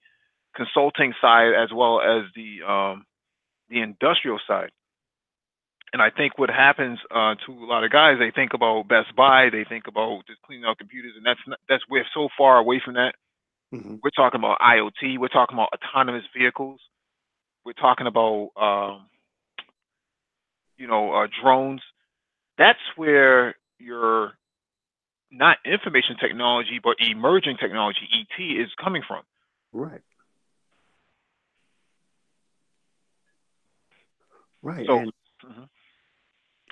consulting side as well as the industrial side. And I think what happens to a lot of guys, they think about Best Buy, they think about just cleaning out computers, and we're so far away from that. Hmm. We're talking about IoT. We're talking about autonomous vehicles. We're talking about drones. That's where your not information technology, but emerging technology (ET) is coming from. Right, right, So, and mhm,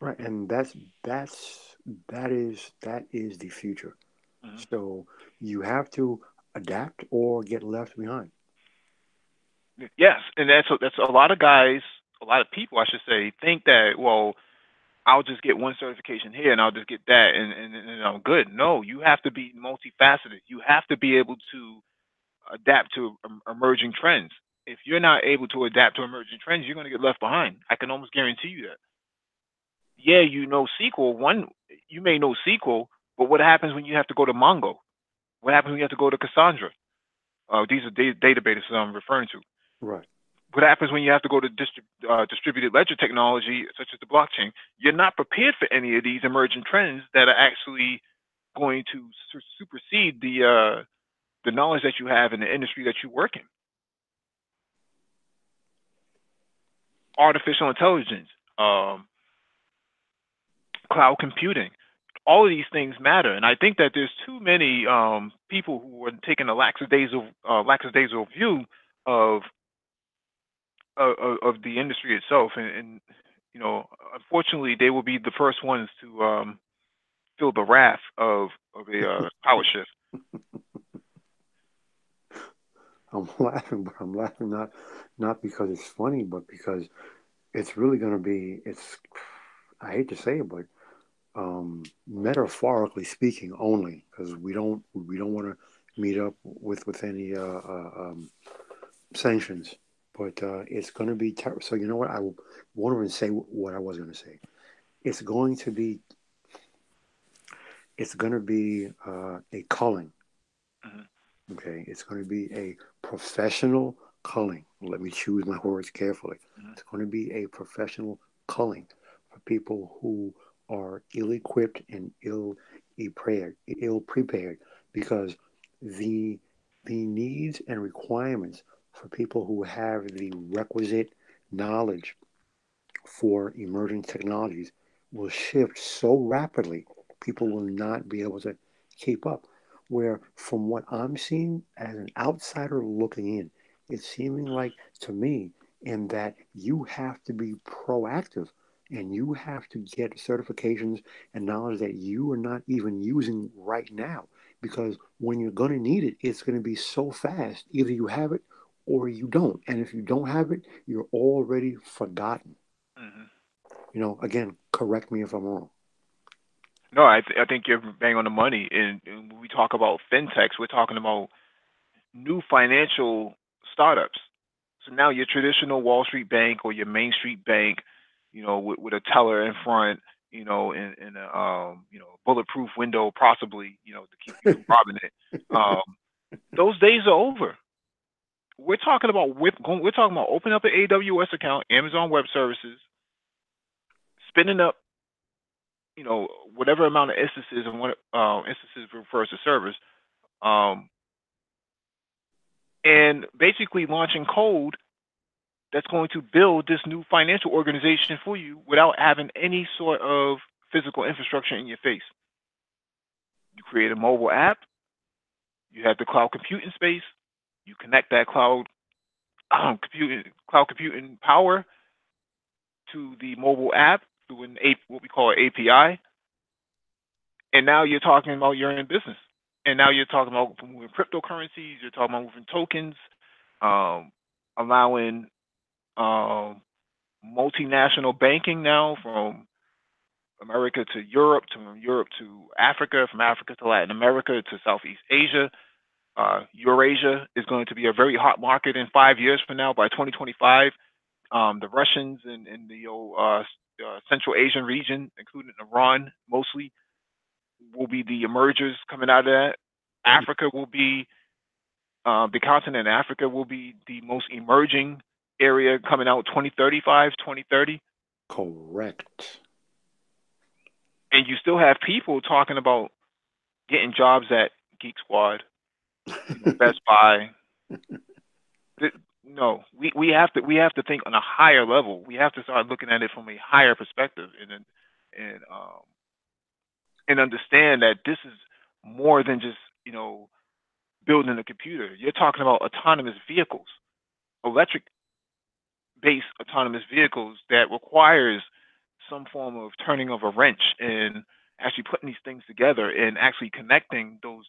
right, and that is the future. mhm. So you have to adapt or get left behind. Yes, and that's a lot of guys, a lot of people, I should say, think that well, I'll just get one certification here and I'll just get that and I'm good. No, you have to be multifaceted. You have to be able to adapt to emerging trends. If you're not able to adapt to emerging trends, you're going to get left behind. I can almost guarantee you that. Yeah, you know SQL. You may know SQL, but what happens when you have to go to Mongo? What happens when you have to go to Cassandra? These are databases I'm referring to. Right. What happens when you have to go to distributed ledger technology, such as the blockchain? You're not prepared for any of these emerging trends that are actually going to supersede the knowledge that you have in the industry that you work in. Artificial intelligence, cloud computing, all of these things matter. And I think that there's too many people who are taking a lackadaisical view of of the industry itself, and unfortunately, they will be the first ones to feel the wrath of a power shift. I'm laughing, but I'm laughing not because it's funny, but because it's really going to be. It's I hate to say it, but metaphorically speaking only, because we don't want to meet up with any sanctions. But it's going to be terrible. So you know what? I won't even say what I was going to say. It's going to be. It's going to be a culling. Mhm. Okay, it's going to be a professional culling. Let me choose my words carefully. Mhm. It's going to be a professional culling for people who are ill-equipped and ill prepared, because the the needs and requirements for people who have the requisite knowledge for emerging technologies will shift so rapidly, people will not be able to keep up. Where, from what I'm seeing as an outsider looking in, it's seeming like to me in that you have to be proactive and you have to get certifications and knowledge that you are not even using right now. Because when you're going to need it, it's going to be so fast. Either you have it or you don't. And if you don't have it, you're already forgotten. Mhm. Again, correct me if I'm wrong. No, I think you're bang on the money. And when we talk about fintechs, we're talking about new financial startups. So now your traditional Wall Street bank or your Main Street bank, with a teller in front, in a bulletproof window, possibly, to keep you from robbing it. Those days are over. We're talking about opening up an AWS account, Amazon Web Services, spinning up whatever amount of instances and what instances refers to servers, um, and basically launching code that's going to build this new financial organization for you without having any sort of physical infrastructure in your face. You create a mobile app, you have the cloud computing space, you connect that cloud computing power to the mobile app through what we call an API, and now you're talking about you're in business. And now you're talking about moving cryptocurrencies, you're talking about moving tokens, um, allowing multinational banking now from America to Europe, from Europe to Africa, from Africa to Latin America to Southeast Asia. Eurasia is going to be a very hot market in 5 years from now. By 2025, the Russians and the Central Asian region, including Iran mostly, will be the emergers coming out of that. Africa will be the continent. Africa will be the most emerging area coming out 2035, 2030. Correct. And you still have people talking about getting jobs at Geek Squad, Best Buy. No, we have to think on a higher level. We have to start looking at it from a higher perspective and understand that this is more than just building a computer. You're talking about autonomous vehicles, electric-based autonomous vehicles that requires some form of turning of a wrench and actually putting these things together and actually connecting those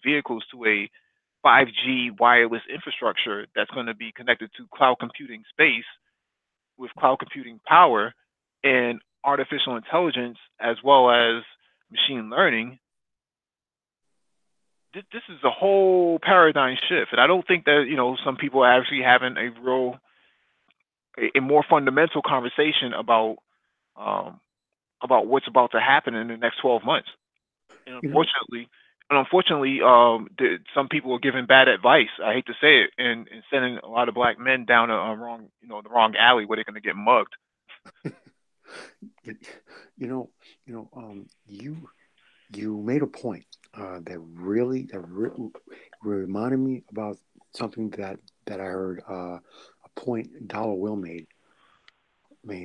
vehicles to a 5G wireless infrastructure that's going to be connected to cloud computing space with cloud computing power and artificial intelligence as well as machine learning. This is a whole paradigm shift, and I don't think that some people are actually having a more fundamental conversation about what's about to happen in the next 12 months. And unfortunately, some people are giving bad advice. I hate to say it, and sending a lot of black men down the wrong alley where they're going to get mugged. You made a point that really reminded me about something that I heard. A point Dollar Will made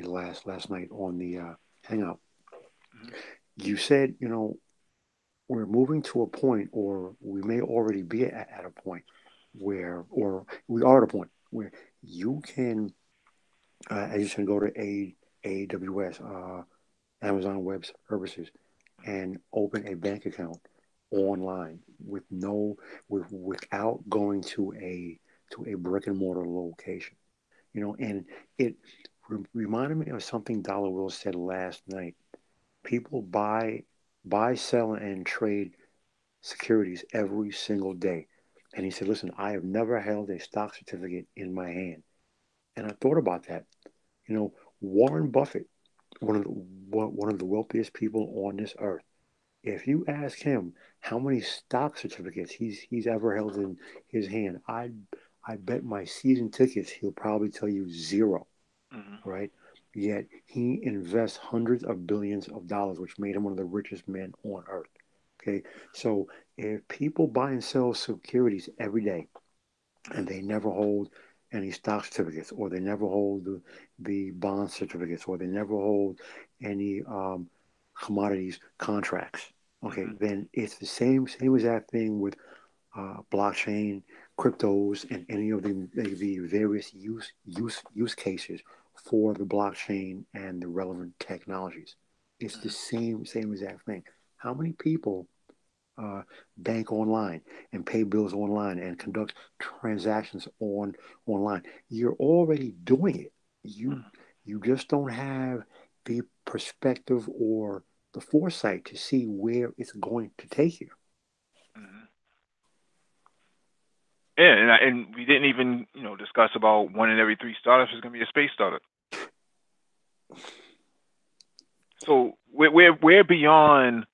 last night on the Hangout. Mm-hmm. You said, we're moving to a point, or we may already be at a point or we are at a point where you can, as you can go to AWS, Amazon Web Services, and open a bank account online without going to a brick and mortar location. And it reminded me of something Dollar Will said last night. People buy, sell, and trade securities every single day. And he said, listen, I have never held a stock certificate in my hand. And I thought about that. Warren Buffett, one of the wealthiest people on this earth, if you ask him how many stock certificates he's ever held in his hand, I bet my season tickets he'll probably tell you 0. Mm-hmm. Right? Yet he invests hundreds of billions of dollars, which made him one of the richest men on earth. Okay, so if people buy and sell securities every day, and they never hold any stock certificates, or they never hold the bond certificates, or they never hold any commodities contracts, okay, Mm-hmm. then it's the same exact thing with blockchain, cryptos, and any of the various use cases for the blockchain and the relevant technologies. It's the same exact thing. How many people bank online and pay bills online and conduct transactions online? You're already doing it. You just don't have the perspective or the foresight to see where it's going to take you. Mm-hmm. Yeah, and we didn't even discuss about 1 in every 3 startups is going to be a space startup. So we're beyond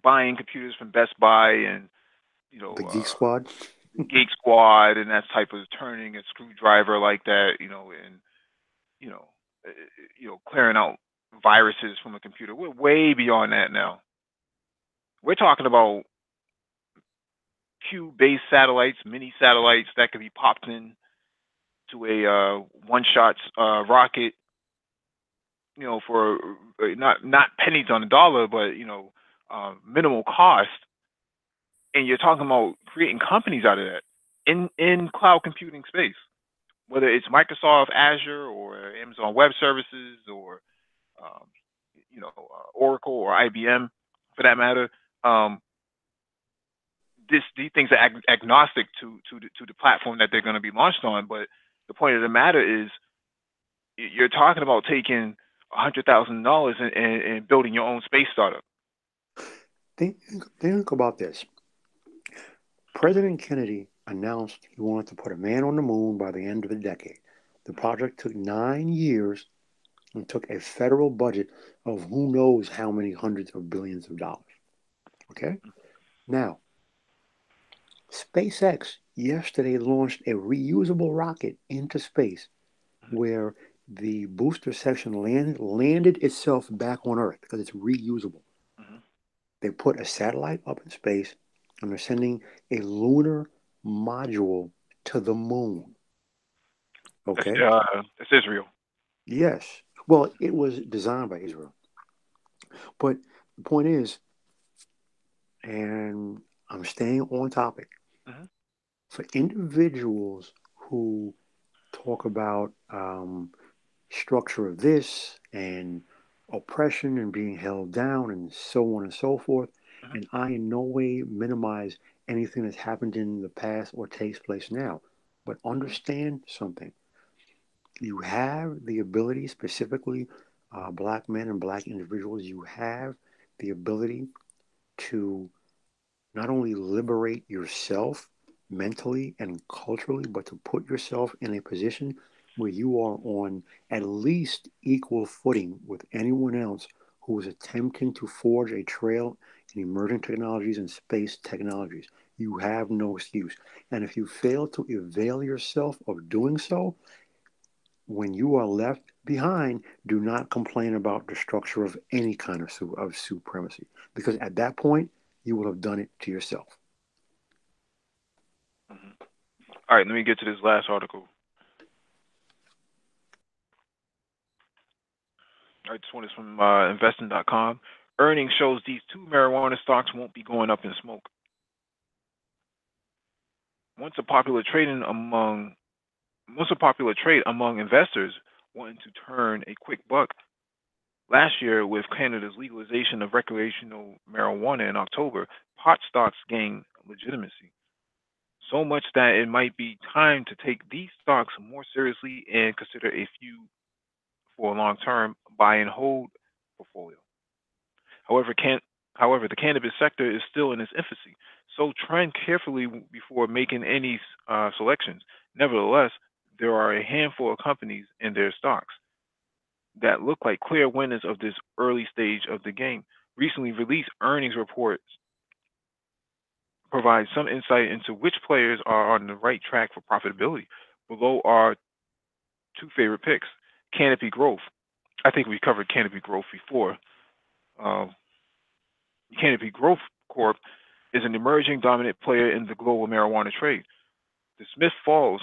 buying computers from Best Buy and The Geek Squad, Geek Squad, and that type of turning a screwdriver like that, and clearing out viruses from a computer. We're way beyond that now. We're talking about cube-based satellites, mini satellites that could be popped in to a one-shot rocket, for not pennies on the dollar, but minimal cost. And you're talking about creating companies out of that in cloud computing space, whether it's Microsoft Azure or Amazon Web Services or um, Oracle or IBM for that matter. Um, these things are agnostic to the platform that they're going to be launched on. But the point of the matter is, you're talking about taking $100,000 and building your own space startup. Think about this. President Kennedy announced he wanted to put a man on the moon by the end of the decade. The project took 9 years and took a federal budget of who knows how many hundreds of billions of dollars. Okay? Now, SpaceX yesterday launched a reusable rocket into space where the booster section landed itself back on Earth because it's reusable. Mm-hmm. They put a satellite up in space and they're sending a lunar module to the moon. Okay? It's Israel. Yes. Well, it was designed by Israel. But the point is, and I'm staying on topic, Mm-hmm. for individuals who talk about structure of this and oppression and being held down and so on and so forth, Mm-hmm. and I in no way minimize anything that's happened in the past or takes place now, but understand something. You have the ability, specifically black men and black individuals, you have the ability to not only liberate yourself mentally and culturally, but to put yourself in a position where you are on at least equal footing with anyone else who is attempting to forge a trail in emerging technologies and space technologies. You have no excuse. And if you fail to avail yourself of doing so, when you are left behind, do not complain about the structure of any kind of supremacy, because at that point, you will have done it to yourself. Mm-hmm. All right, let me get to this last article. All right, this one is from investing.com. Earnings shows these two marijuana stocks won't be going up in smoke. Once a popular trade among investors wanting to turn a quick buck, last year, with Canada's legalization of recreational marijuana in October, pot stocks gained legitimacy. So much that it might be time to take these stocks more seriously and consider a few for a long-term buy and hold portfolio. However, the cannabis sector is still in its infancy, so trend carefully before making any selections. Nevertheless, there are a handful of companies and their stocks that look like clear winners of this early stage of the game. Recently released earnings reports provide some insight into which players are on the right track for profitability. Below are two favorite picks. Canopy Growth. I think we covered Canopy Growth before. Um, Canopy Growth Corp is an emerging dominant player in the global marijuana trade. The Smith Falls,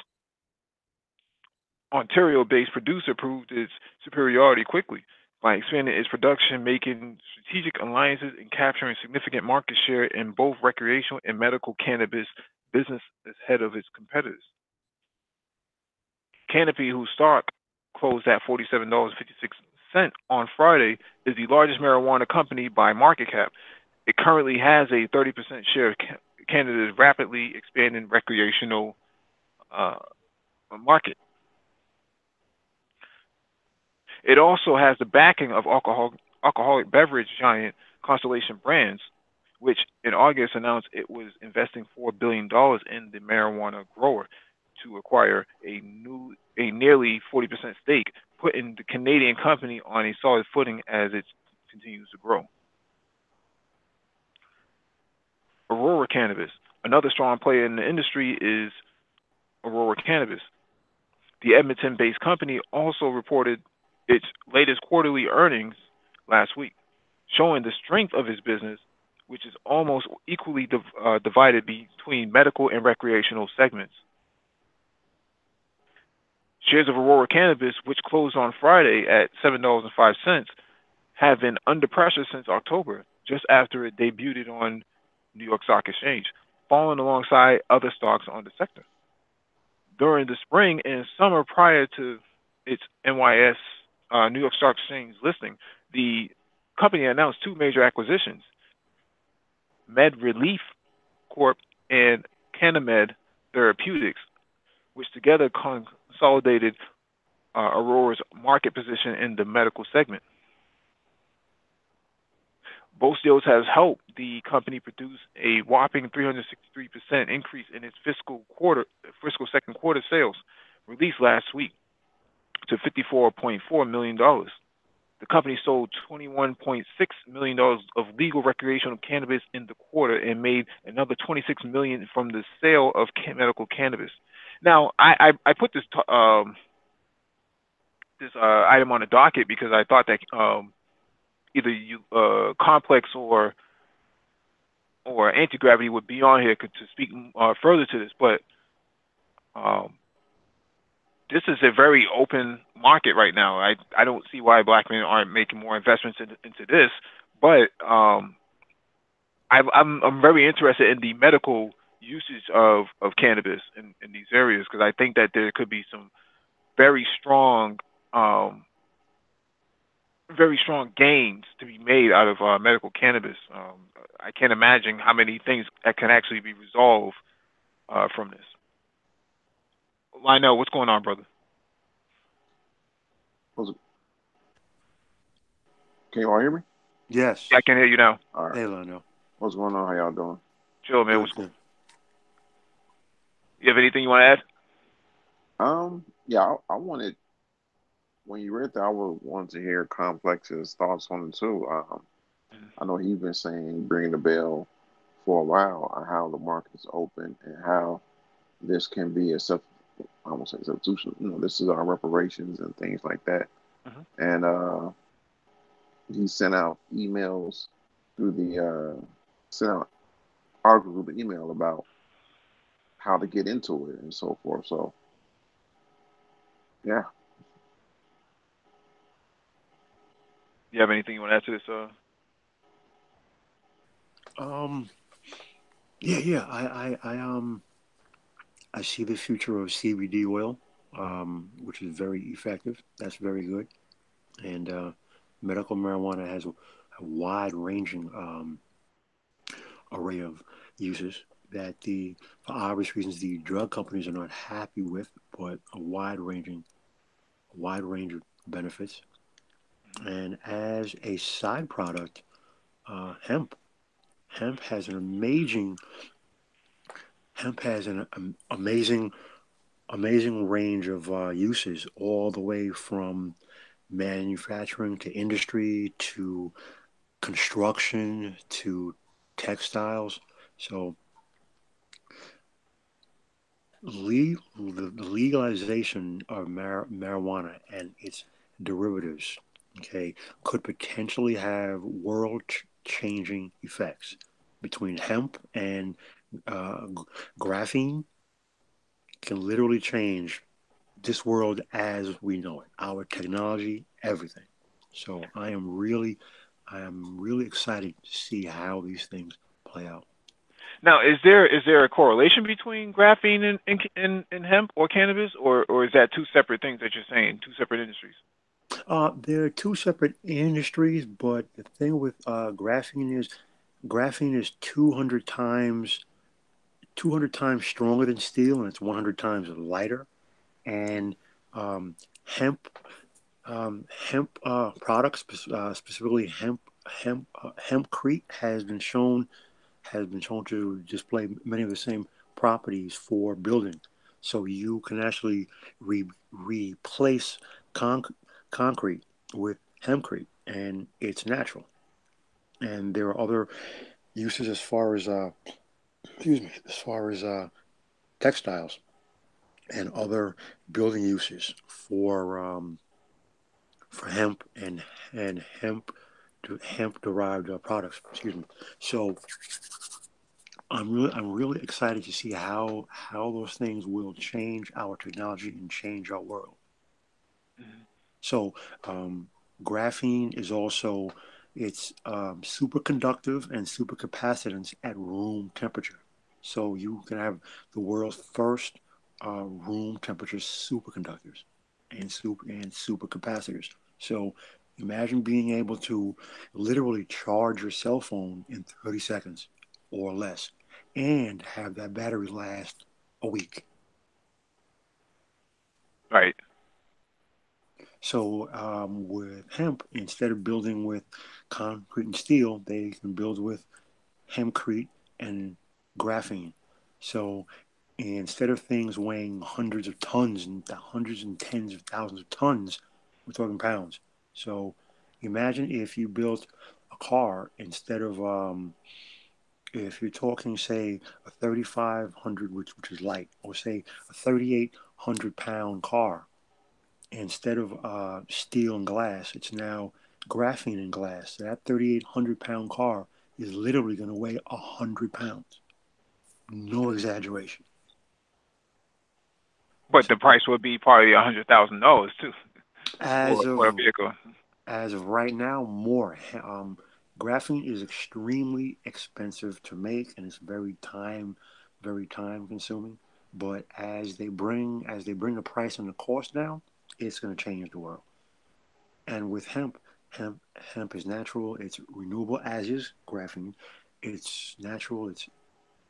Ontario-based producer proved its superiority quickly by expanding its production, making strategic alliances, and capturing significant market share in both recreational and medical cannabis business ahead of its competitors. Canopy, whose stock closed at $47.56 on Friday, is the largest marijuana company by market cap. It currently has a 30% share of Canada's rapidly expanding recreational market. It also has the backing of alcoholic beverage giant Constellation Brands, which in August announced it was investing $4 billion in the marijuana grower to acquire a nearly 40% stake, putting the Canadian company on a solid footing as it continues to grow. Aurora Cannabis. Another strong player in the industry is Aurora Cannabis. The Edmonton-based company also reported its latest quarterly earnings last week, showing the strength of its business, which is almost equally divided between medical and recreational segments. Shares of Aurora Cannabis, which closed on Friday at $7.05, have been under pressure since October, just after it debuted on New York Stock Exchange, falling alongside other stocks on the sector. During the spring and summer prior to its NYS New York Stock Exchange listing, the company announced two major acquisitions: Med Relief Corp and Canamed Therapeutics, which together consolidated Aurora's market position in the medical segment. Both deals has helped the company produce a whopping 363% increase in its fiscal second quarter sales, released last week, to $54.4 million. The company sold $21.6 million of legal recreational cannabis in the quarter and made another $26 million from the sale of medical cannabis. Now, I put this item on the docket because I thought that either Complex or Anti-Gravity would be on here to speak further to this, but this is a very open market right now. I don't see why black men aren't making more investments into this, but I'm very interested in the medical usage of cannabis in these areas, because I think that there could be some very strong gains to be made out of medical cannabis. I can't imagine how many things that can actually be resolved from this. Lionel, what's going on, brother? Can you all hear me? Yes. Yeah, I can hear you now. All right. Hey, Lionel. What's going on? How y'all doing? Chill, man. What's going? You have anything you want to add? Yeah, I wanted, when you read that, I would want to hear Complex's thoughts on it too. I know he's been saying, bringing the bell for a while on how the market's open and how this can be I won't say substitution. This is our reparations and things like that. And he sent out emails sent out articles with the email about how to get into it and so forth. So, yeah. You have anything you want to add to this? I see the future of CBD oil, which is very effective. That's very good. And medical marijuana has a wide-ranging array of uses that for obvious reasons, the drug companies are not happy with, but a wide range of benefits. And as a side product, hemp has an amazing range of uses, all the way from manufacturing to industry to construction to textiles. So the legalization of marijuana and its derivatives, could potentially have world-changing effects. Between hemp and graphene, can literally change this world as we know it, our technology, everything. So I am really excited to see how these things play out. Now, is there a correlation between graphene and hemp or cannabis, or is that two separate things that you're saying, two separate industries? They're two separate industries, but the thing with graphene is 200 times stronger than steel, and it's 100 times lighter. And hemp products, specifically hempcrete, has been shown to display many of the same properties for building. So you can actually replace concrete with hempcrete, and it's natural. And there are other uses as far as textiles and other building uses for for hemp and hemp derived products. Excuse me. So I'm really excited to see how those things will change our technology and change our world. Mhm. So graphene is also it's superconductive and supercapacitance at room temperature. So you can have the world's first room temperature superconductors and supercapacitors. So imagine being able to literally charge your cell phone in 30 seconds or less and have that battery last a week. Right. So with hemp, instead of building with concrete and steel, they can build with hempcrete and graphene. So instead of things weighing hundreds of tons and hundreds and tens of thousands of tons, we're talking pounds. So imagine if you built a car instead of if you're talking say a 3500 which is light, or say a 3800 pound car, instead of steel and glass, it's now graphene and glass. So that 3,800 pound car is literally going to weigh 100 pounds. No exaggeration. But So the price would be probably $100,000 too as for a of vehicle. as of right now, more. Graphene is extremely expensive to make, and it's very time consuming. But as they bring the price and the cost down, it's going to change the world. And with hemp is natural. It's renewable, as is graphene. It's natural. It's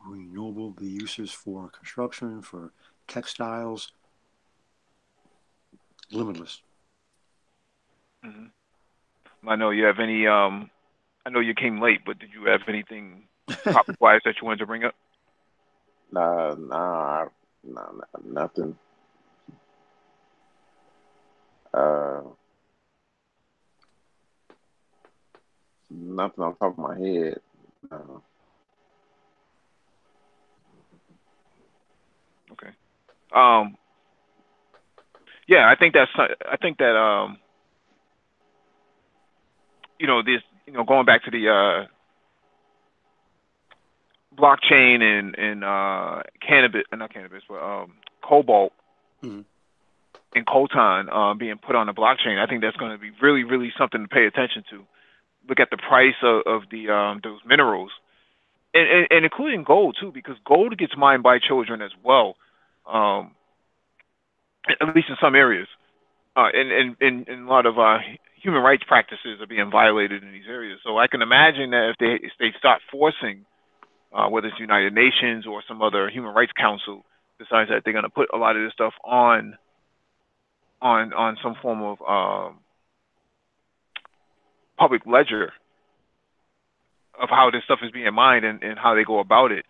renewable. The uses for construction, for textiles, limitless. Hmm. I know you have any. I know you came late, but did you have anything topic-wise that you wanted to bring up? Nothing. Uh, Nothing on top of my head. Uh, Okay. Um. Yeah, I think that's. I think that. This. Going back to the blockchain and cannabis, not cannabis, but cobalt Mhm. and coltan being put on the blockchain. I think that's going to be really, really something to pay attention to. Look at the price of the those minerals, and including gold too, because gold gets mined by children as well, um, at least in some areas. And a lot of human rights practices are being violated in these areas. So I can imagine that if they start forcing, whether it's the United Nations or some other human rights council, decides that they're going to put a lot of this stuff on some form of public ledger of how this stuff is being mined and how they go about it.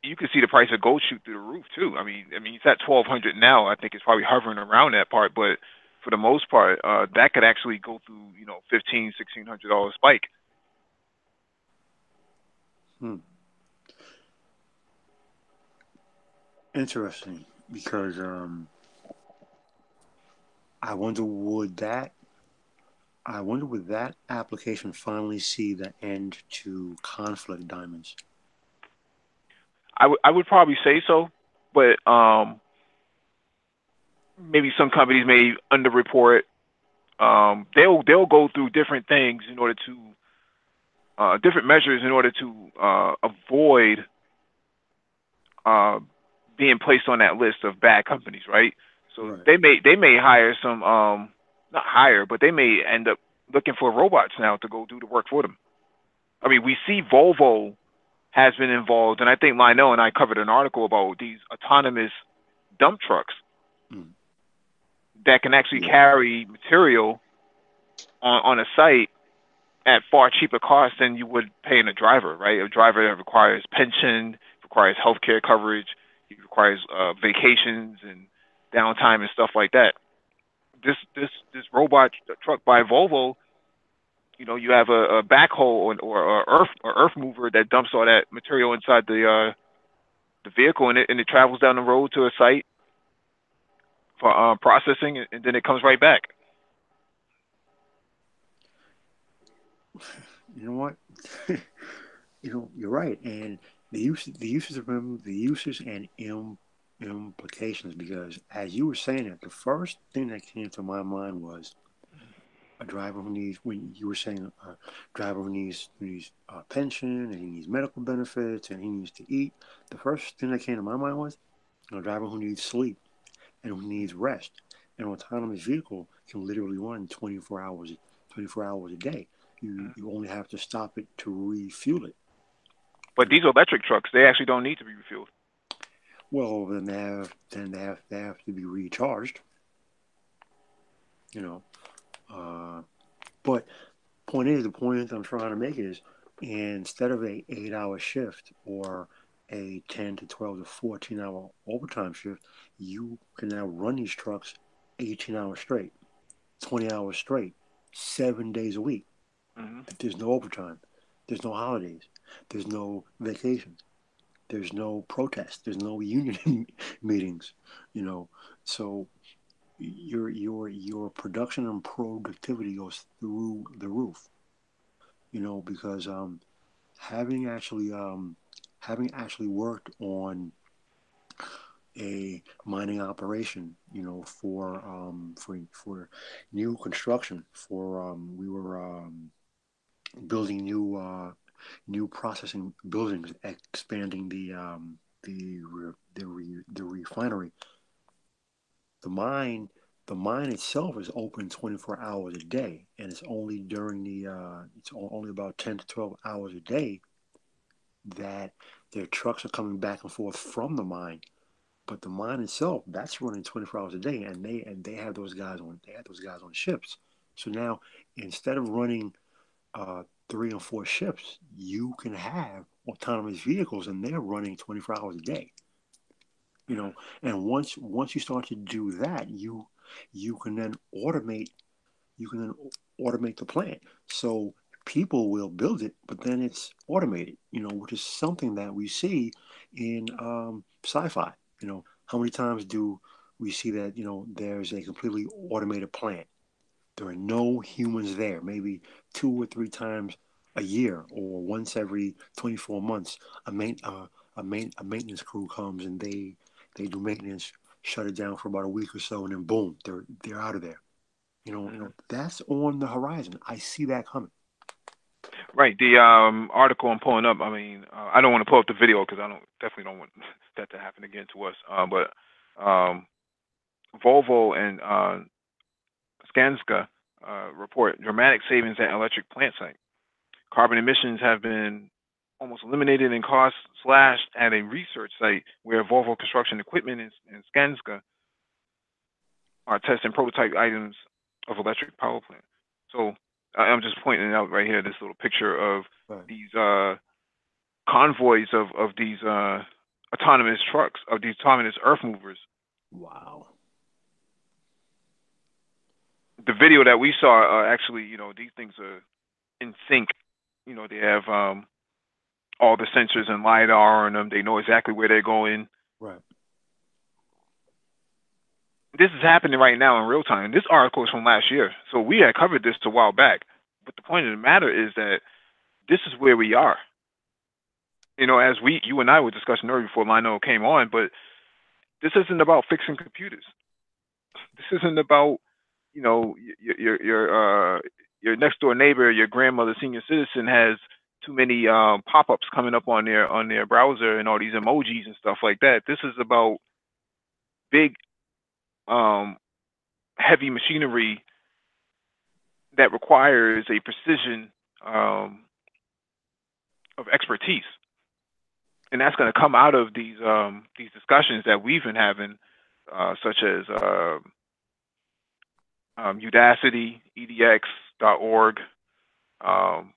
You can see the price of gold shoot through the roof too. I mean, it's at 1,200 now. I think it's probably hovering around that part, but for the most part, that could actually go through, 15, $1,600 spike. Hmm. Interesting, because I wonder would that application finally see the end to conflict diamonds? I would probably say so, but maybe some companies may underreport. They'll go through different things in order to different measures in order to avoid uh, being placed on that list of bad companies, right? So Right. they may hire some not hire, but they may end up looking for robots now to go do the work for them. I mean, we see Volvo has been involved, and I think Lionel and I covered an article about these autonomous dump trucks Mm. that can actually yeah, carry material on a site at far cheaper cost than you would paying a driver, right? A driver that requires pension, requires healthcare coverage, he requires vacations and downtime and stuff like that. This robot truck by Volvo, you have a backhoe or earth mover that dumps all that material inside the vehicle, and it travels down the road to a site for processing, and then it comes right back. You know what? You're right, and the uses and implications. Because as you were saying it, the first thing that came to my mind was a driver who needs. When you were saying a driver who needs pension, and he needs medical benefits, and he needs to eat. The first thing that came to my mind was a driver who needs sleep and who needs rest. An autonomous vehicle can literally run 24 hours a day. You only have to stop it to refuel it. But these electric trucks, they actually don't need to be refueled. Well, then they have to be recharged. You know, uh, but the point I'm trying to make is, instead of a 8 hour shift or a 10 to 12 to 14 hour overtime shift, you can now run these trucks 18 hours straight, 20 hours straight, 7 days a week. Hmm. There's no overtime. There's no holidays. There's no vacations. There's no protest. There's no union meetings. You know, so your production and productivity goes through the roof. Because having actually having actually worked on a mining operation, for new construction, for we were building new processing buildings, expanding the refinery. The mine the mine itself is open 24 hours a day, and it's only during it's only about 10 to 12 hours a day that their trucks are coming back and forth from the mine. But the mine itself, that's running 24 hours a day, and they have those guys on ships. So now, instead of running 3 and 4 shifts, you can have autonomous vehicles, and they're running 24 hours a day. And once you start to do that, you can then automate you can then automate the plant. So people will build it, but then it's automated. Which is something that we see in sci-fi. How many times do we see that? There's a completely automated plant. There are no humans there. Maybe 2 or 3 times a year, or once every 24 months, a maintenance crew comes, and they do maintenance, shut it down for about a week or so, and then boom, they're out of there. That's on the horizon. I see that coming. Right. The article I'm pulling up. I mean, I don't want to pull up the video because I definitely don't want that to happen again to us. But Volvo and Skanska report dramatic savings at electric plant site. Carbon emissions have been almost eliminated and costs slashed at a research site where Volvo Construction Equipment and Skanska are testing prototype items of electric power plant. So I'm just pointing out right here this little picture of Right. these convoys of these autonomous trucks, of these autonomous earth movers. Wow. The video that we saw, actually, these things are in sync. They have all the sensors and lidar on them. They know exactly where they're going. Right. This is happening right now in real time. This article is from last year, so we had covered this a while back. But the point of the matter is that this is where we are. As you and I were discussing earlier before Lionel came on, but this isn't about fixing computers. This isn't about your next door neighbor, your grandmother, senior citizen has too many pop-ups coming up on their browser and all these emojis and stuff like that. This is about big, um, heavy machinery that requires a precision of expertise, and that's going to come out of these discussions that we've been having, such as Udacity, edx.org. Um,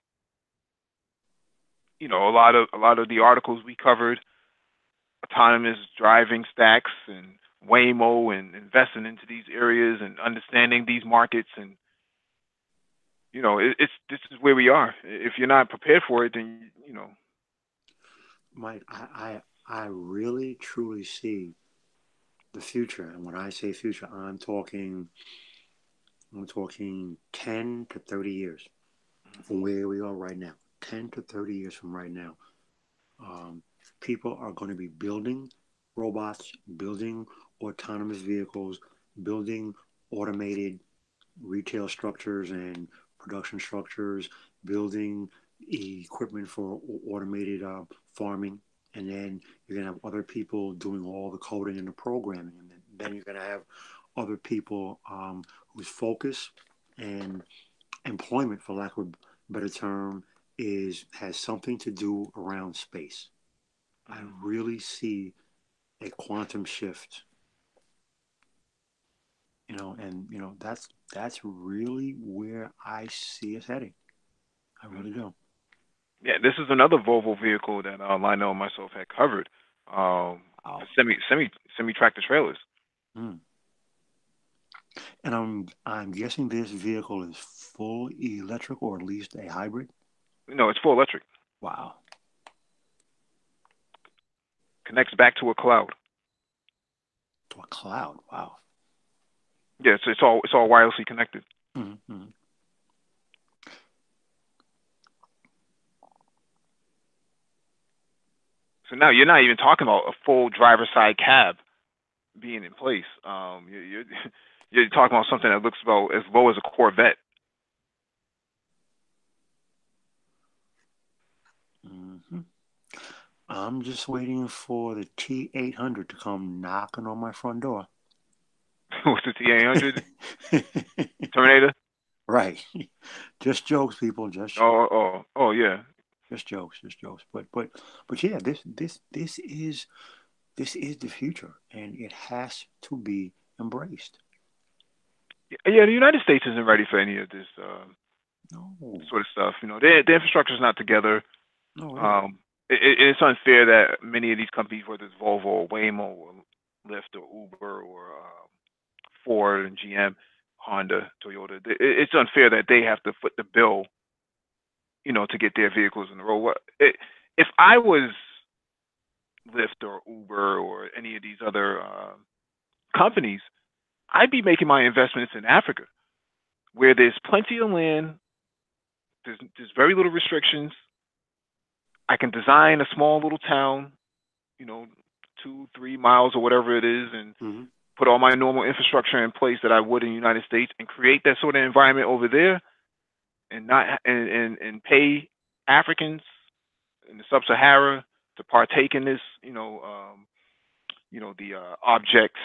a lot of the articles we covered, autonomous driving stacks and Waymo, and investing into these areas and understanding these markets. And it's this is where we are. If you're not prepared for it, then Mike, I really truly see the future. And when I say future, I'm talking 10 to 30 years. from where we are right now, 10 to 30 years from right now, um, people are going to be building robots, building autonomous vehicles, building automated retail structures and production structures, building equipment for automated farming. And then you're going to have other people doing all the coding and the programming. And then you're going to have other people whose focus and employment, for lack of a better term, has something to do around space. I really see a quantum shift, and that's really where I see us heading. I really do. Yeah, this is another Volvo vehicle that Lionel and myself had covered. Semi tractor trailers. Mm. And I'm guessing this vehicle is full electric or at least a hybrid. No, it's full electric. Wow. Connects back to a cloud. To a cloud. Wow. Yeah, it's all wirelessly connected. Mm-hmm. So now you're not even talking about a full driver's side cab being in place. You're talking about something that looks about as low as a Corvette. Mm-hmm. I'm just waiting for the T800 to come knocking on my front door. What's the T800? Terminator? Right. Just jokes, people. Just jokes. Oh, yeah. Just jokes. But yeah, this is the future, and it has to be embraced. Yeah, the United States isn't ready for any of this No. sort of stuff. The infrastructure is not together. No, really. It's unfair that many of these companies, whether it's Volvo or Waymo or Lyft or Uber or Ford and GM, Honda, Toyota, it's unfair that they have to foot the bill, to get their vehicles in the road. If I was Lyft or Uber or any of these other companies, I'd be making my investments in Africa, where there's plenty of land, there's very little restrictions. I can design a small little town, 2, 3 miles or whatever it is, and Mm-hmm. put all my normal infrastructure in place that I would in the United States, and create that sort of environment over there, and not and pay Africans in the sub-Sahara to partake in this, the objects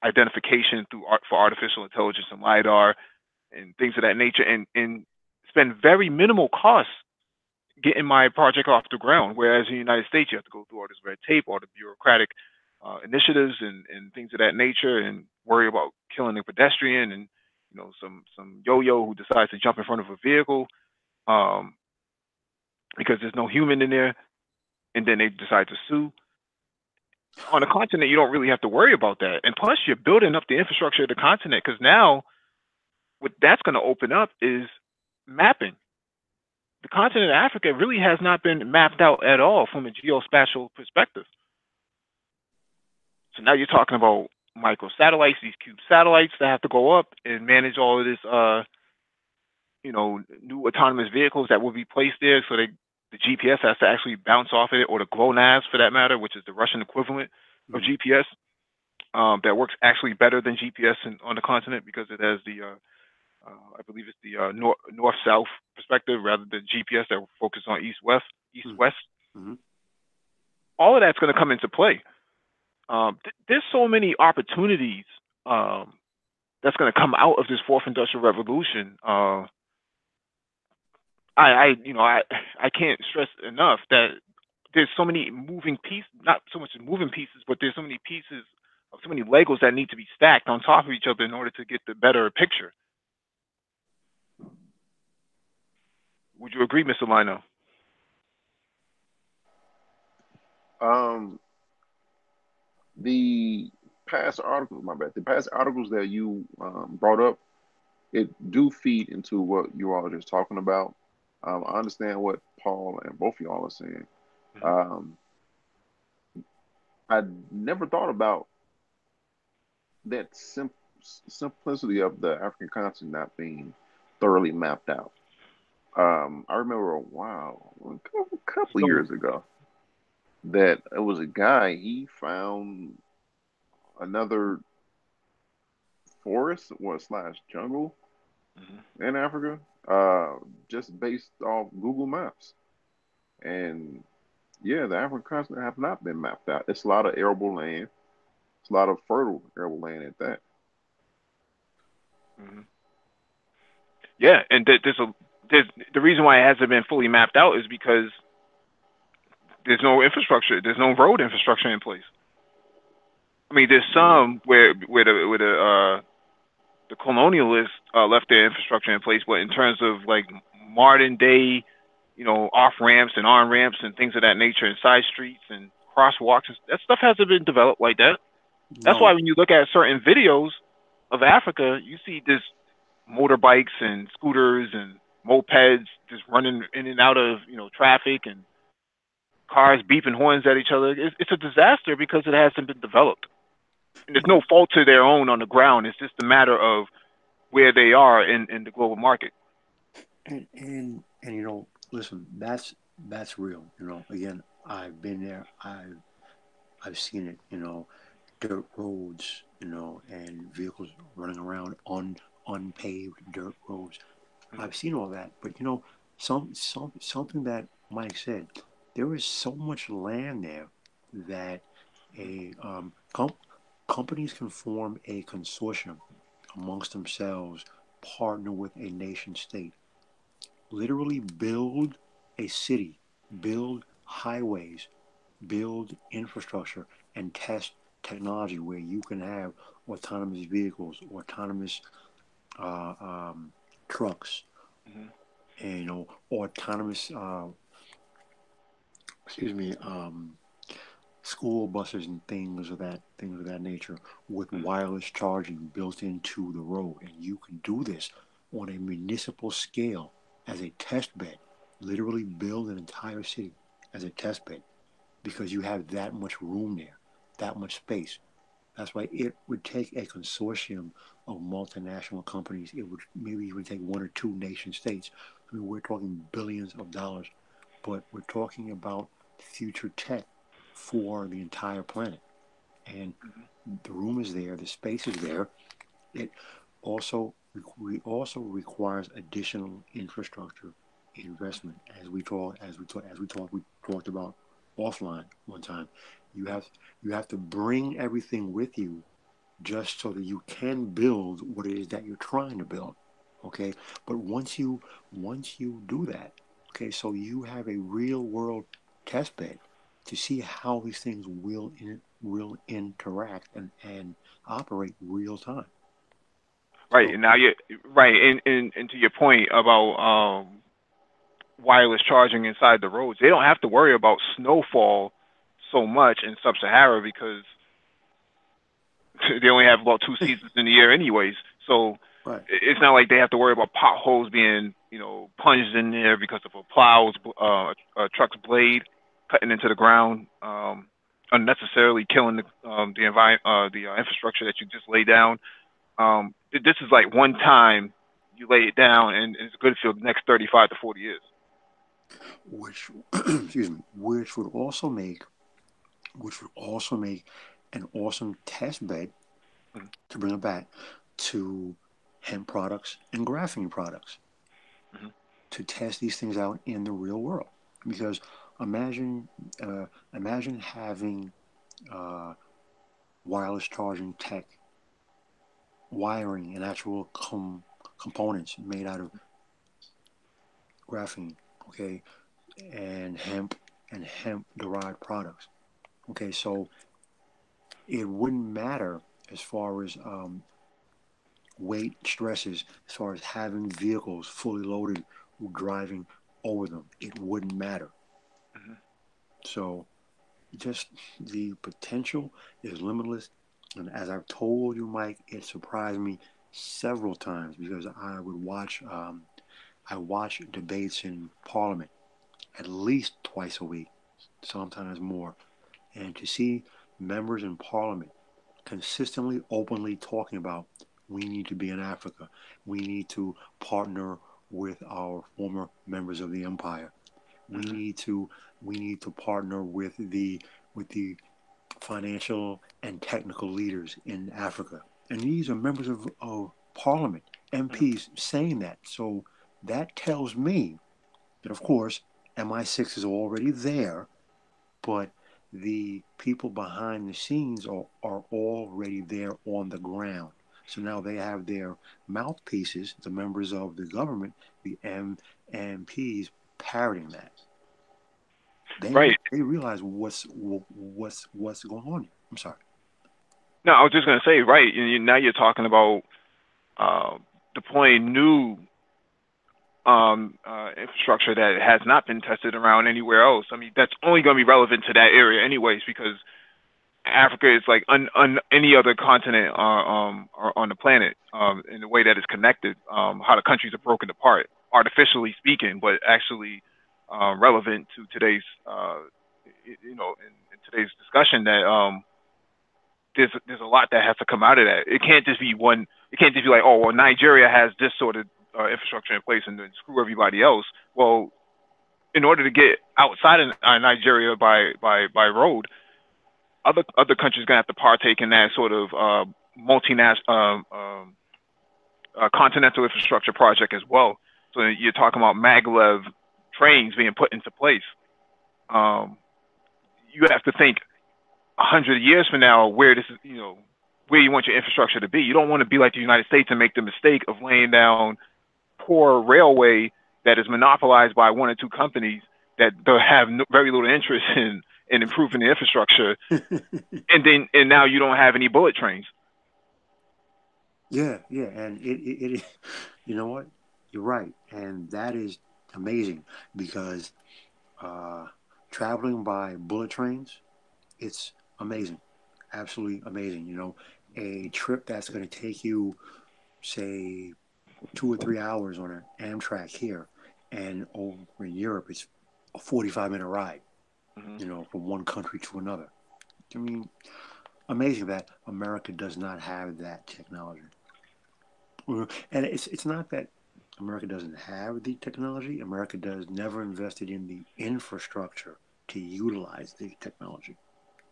identification for artificial intelligence and lidar and things of that nature, and spend very minimal costs getting my project off the ground. Whereas in the United States, you have to go through all this red tape, all the bureaucratic initiatives and things of that nature, and worry about killing a pedestrian and some yo-yo who decides to jump in front of a vehicle um, because there's no human in there, and then they decide to sue. On a continent, you don't really have to worry about that, and plus, you're building up the infrastructure of the continent because now what that's going to open up is mapping. The continent of Africa really has not been mapped out at all from a geospatial perspective. So now you're talking about microsatellites, these cube satellites that have to go up and manage all of this, new autonomous vehicles that will be placed there. So the GPS has to actually bounce off of it, or the GLONASS for that matter, which is the Russian equivalent of GPS, that works actually better than GPS on the continent because it has the I believe it's the north-south perspective rather than GPS that focuses on east-west. Mm-hmm. All of that's going to come into play. There's so many opportunities that's going to come out of this fourth industrial revolution. I can't stress enough that there's so many moving pieces, not so much as moving pieces, but there's so many pieces of so many Legos that need to be stacked on top of each other in order to get the better picture. Would you agree, Mr. Lino? The the past articles that you brought up, it do feed into what you all are just talking about. I understand what Paul and both of y'all are saying. Um, I never thought about that simplicity of the African continent not being thoroughly mapped out. I remember a couple So, years ago that it was a guy. He found another forest or slash jungle mhm. in Africa, just based off Google Maps. And yeah, the African continent have not been mapped out. It's a lot of arable land. It's a lot of fertile arable land at that. Mhm. Yeah, and there's the reason why it hasn't been fully mapped out is because there's no infrastructure. There's no road infrastructure in place. I mean, there's Yeah. some where the colonialists left their infrastructure in place, but in terms of like modern day, off ramps and on ramps and things of that nature, and side streets and crosswalks, that stuff hasn't been developed like that. That's why No, when you look at certain videos of Africa, you see this motorbikes and scooters and mopeds just running in and out of traffic and cars beeping horns at each other. It's a disaster because it hasn't been developed. And there's no fault to their own on the ground. It's just a matter of where they are in the global market. and listen, that's real. Again, I've been there. I've seen it. Dirt roads. And vehicles running around on unpaved dirt roads. Mhm. I've seen all that, but something that Mike said. There is so much land there that a companies can form a consortium amongst themselves, partner with a nation state, literally build a city, build highways, build infrastructure, and test technology where you can have autonomous vehicles, autonomous uh, um, trucks, Mhm. and autonomous excuse me, school buses and things of that nature with Mhm. wireless charging built into the road, and you can do this on a municipal scale as a test bed. Literally build an entire city as a test bed because you have that much room there, that much space. That's why it would take a consortium of multinational companies. It would maybe even take one or two nation states. I mean, we're talking billions of dollars, but we're talking about future tech for the entire planet. And Mhm. the room is there, the space is there. It also requires additional infrastructure investment, we talked about offline one time. You have you have to bring everything with you just so that you can build what it is that you're trying to build. Okay, but once you do that, okay, so you have a real world test bed to see how these things will interact and operate real time. Right, So and now you right, and to your point about wireless charging inside the roads, they don't have to worry about snowfall so much in sub-Sahara because they only have about two seasons in the year anyways. So right, it's not like they have to worry about potholes being, plunged in there because of a truck's blade cutting into the ground, unnecessarily killing the infrastructure that you just laid down. This is like one time you lay it down, and it's good for the next 35 to 40 years. which excuse me, which would also make an awesome test bed Mhm. to bring it back to hemp products and graphene products Mhm. to test these things out in the real world. Because imagine, imagine having uh, wireless charging tech, wiring, and actual components made out of graphene, okay, and hemp derived products. Okay, so it wouldn't matter as far as weight stresses, as far as having vehicles fully loaded, driving over them. It wouldn't matter. Mhm. So just the potential is limitless. And as I've told you, Mike, it surprised me several times because I watch debates in Parliament at least twice a week, sometimes more, and to see members in Parliament consistently, openly talking about we need to be in Africa, we need to partner with our former members of the empire. We Mhm. need to partner with the financial and technical leaders in Africa. And these are members of parliament, MPs saying that. So that tells me that, of course, MI6 is already there, but the people behind the scenes are already there on the ground. So now they have their mouthpieces, the members of the government, the MPs, parroting that. Right. They realize what's going on here. I'm sorry. No, I was just gonna say, right. Now you're talking about deploying new infrastructure that has not been tested around anywhere else. I mean, that's only going to be relevant to that area, anyways, because Africa is like any other continent on the planet in the way that it's connected. How the countries are broken apart, artificially speaking, but actually relevant to today's, in today's discussion. That there's a lot that has to come out of that. It can't just be one. It can't just be like, oh, well, Nigeria has this sort of infrastructure in place and then screw everybody else. Well, in order to get outside of Nigeria by road, other countries gonna have to partake in that sort of multinational continental infrastructure project as well. So you're talking about maglev trains being put into place. You have to think 100 years from now where this is, where you want your infrastructure to be. You don't want to be like the United States and make the mistake of laying down poor railway that is monopolized by one or two companies that have very little interest in improving the infrastructure, and now you don't have any bullet trains. Yeah, and it you know what? You're right, and that is amazing because traveling by bullet trains, it's amazing, absolutely amazing. A trip that's going to take you, say, 2 or 3 hours on an Amtrak here, and over in Europe, it's a 45-minute ride. From one country to another. I mean, amazing that America does not have that technology. And it's not that America doesn't have the technology. America does never invested in the infrastructure to utilize the technology.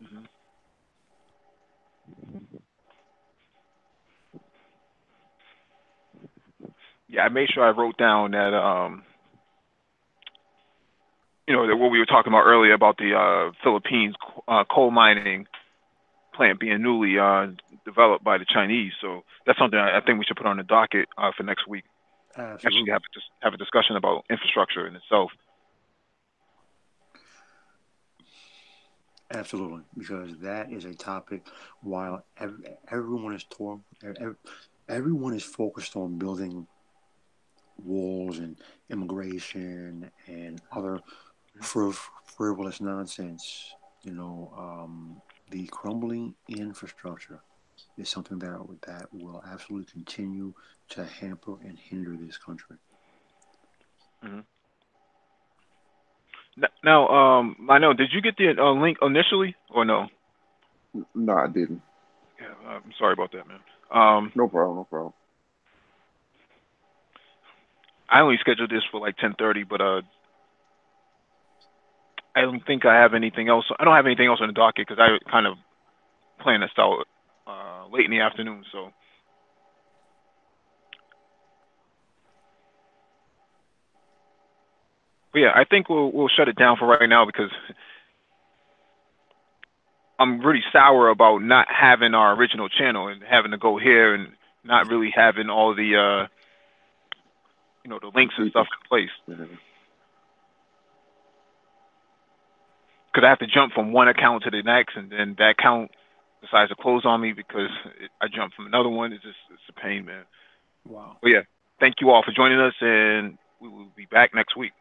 Mm-hmm. Yeah, I made sure I wrote down that that what we were talking about earlier about the Philippines coal mining plant being newly developed by the Chinese. So that's something I think we should put on the docket for next week. Absolutely. Actually, have a discussion about infrastructure in itself. Absolutely, because that is a topic. While everyone is focused on building walls and immigration and other frivolous nonsense, the crumbling infrastructure is something that will absolutely continue to hamper and hinder this country. Mm-hmm. Now, I know. Did you get the link initially or no? No, I didn't. Yeah, I'm sorry about that, man. No problem. I only scheduled this for like 10:30, but I don't think I have anything else. I don't have anything else on the docket because I kind of plan this out late in the afternoon. So, but yeah, I think we'll shut it down for right now because I'm really sour about not having our original channel and having to go here and not really having all the the links and stuff in place. Mm-hmm. Because I have to jump from one account to the next, and then that account decides to close on me because I jumped from another one. It's a pain, man. Wow. But yeah, thank you all for joining us, and we will be back next week.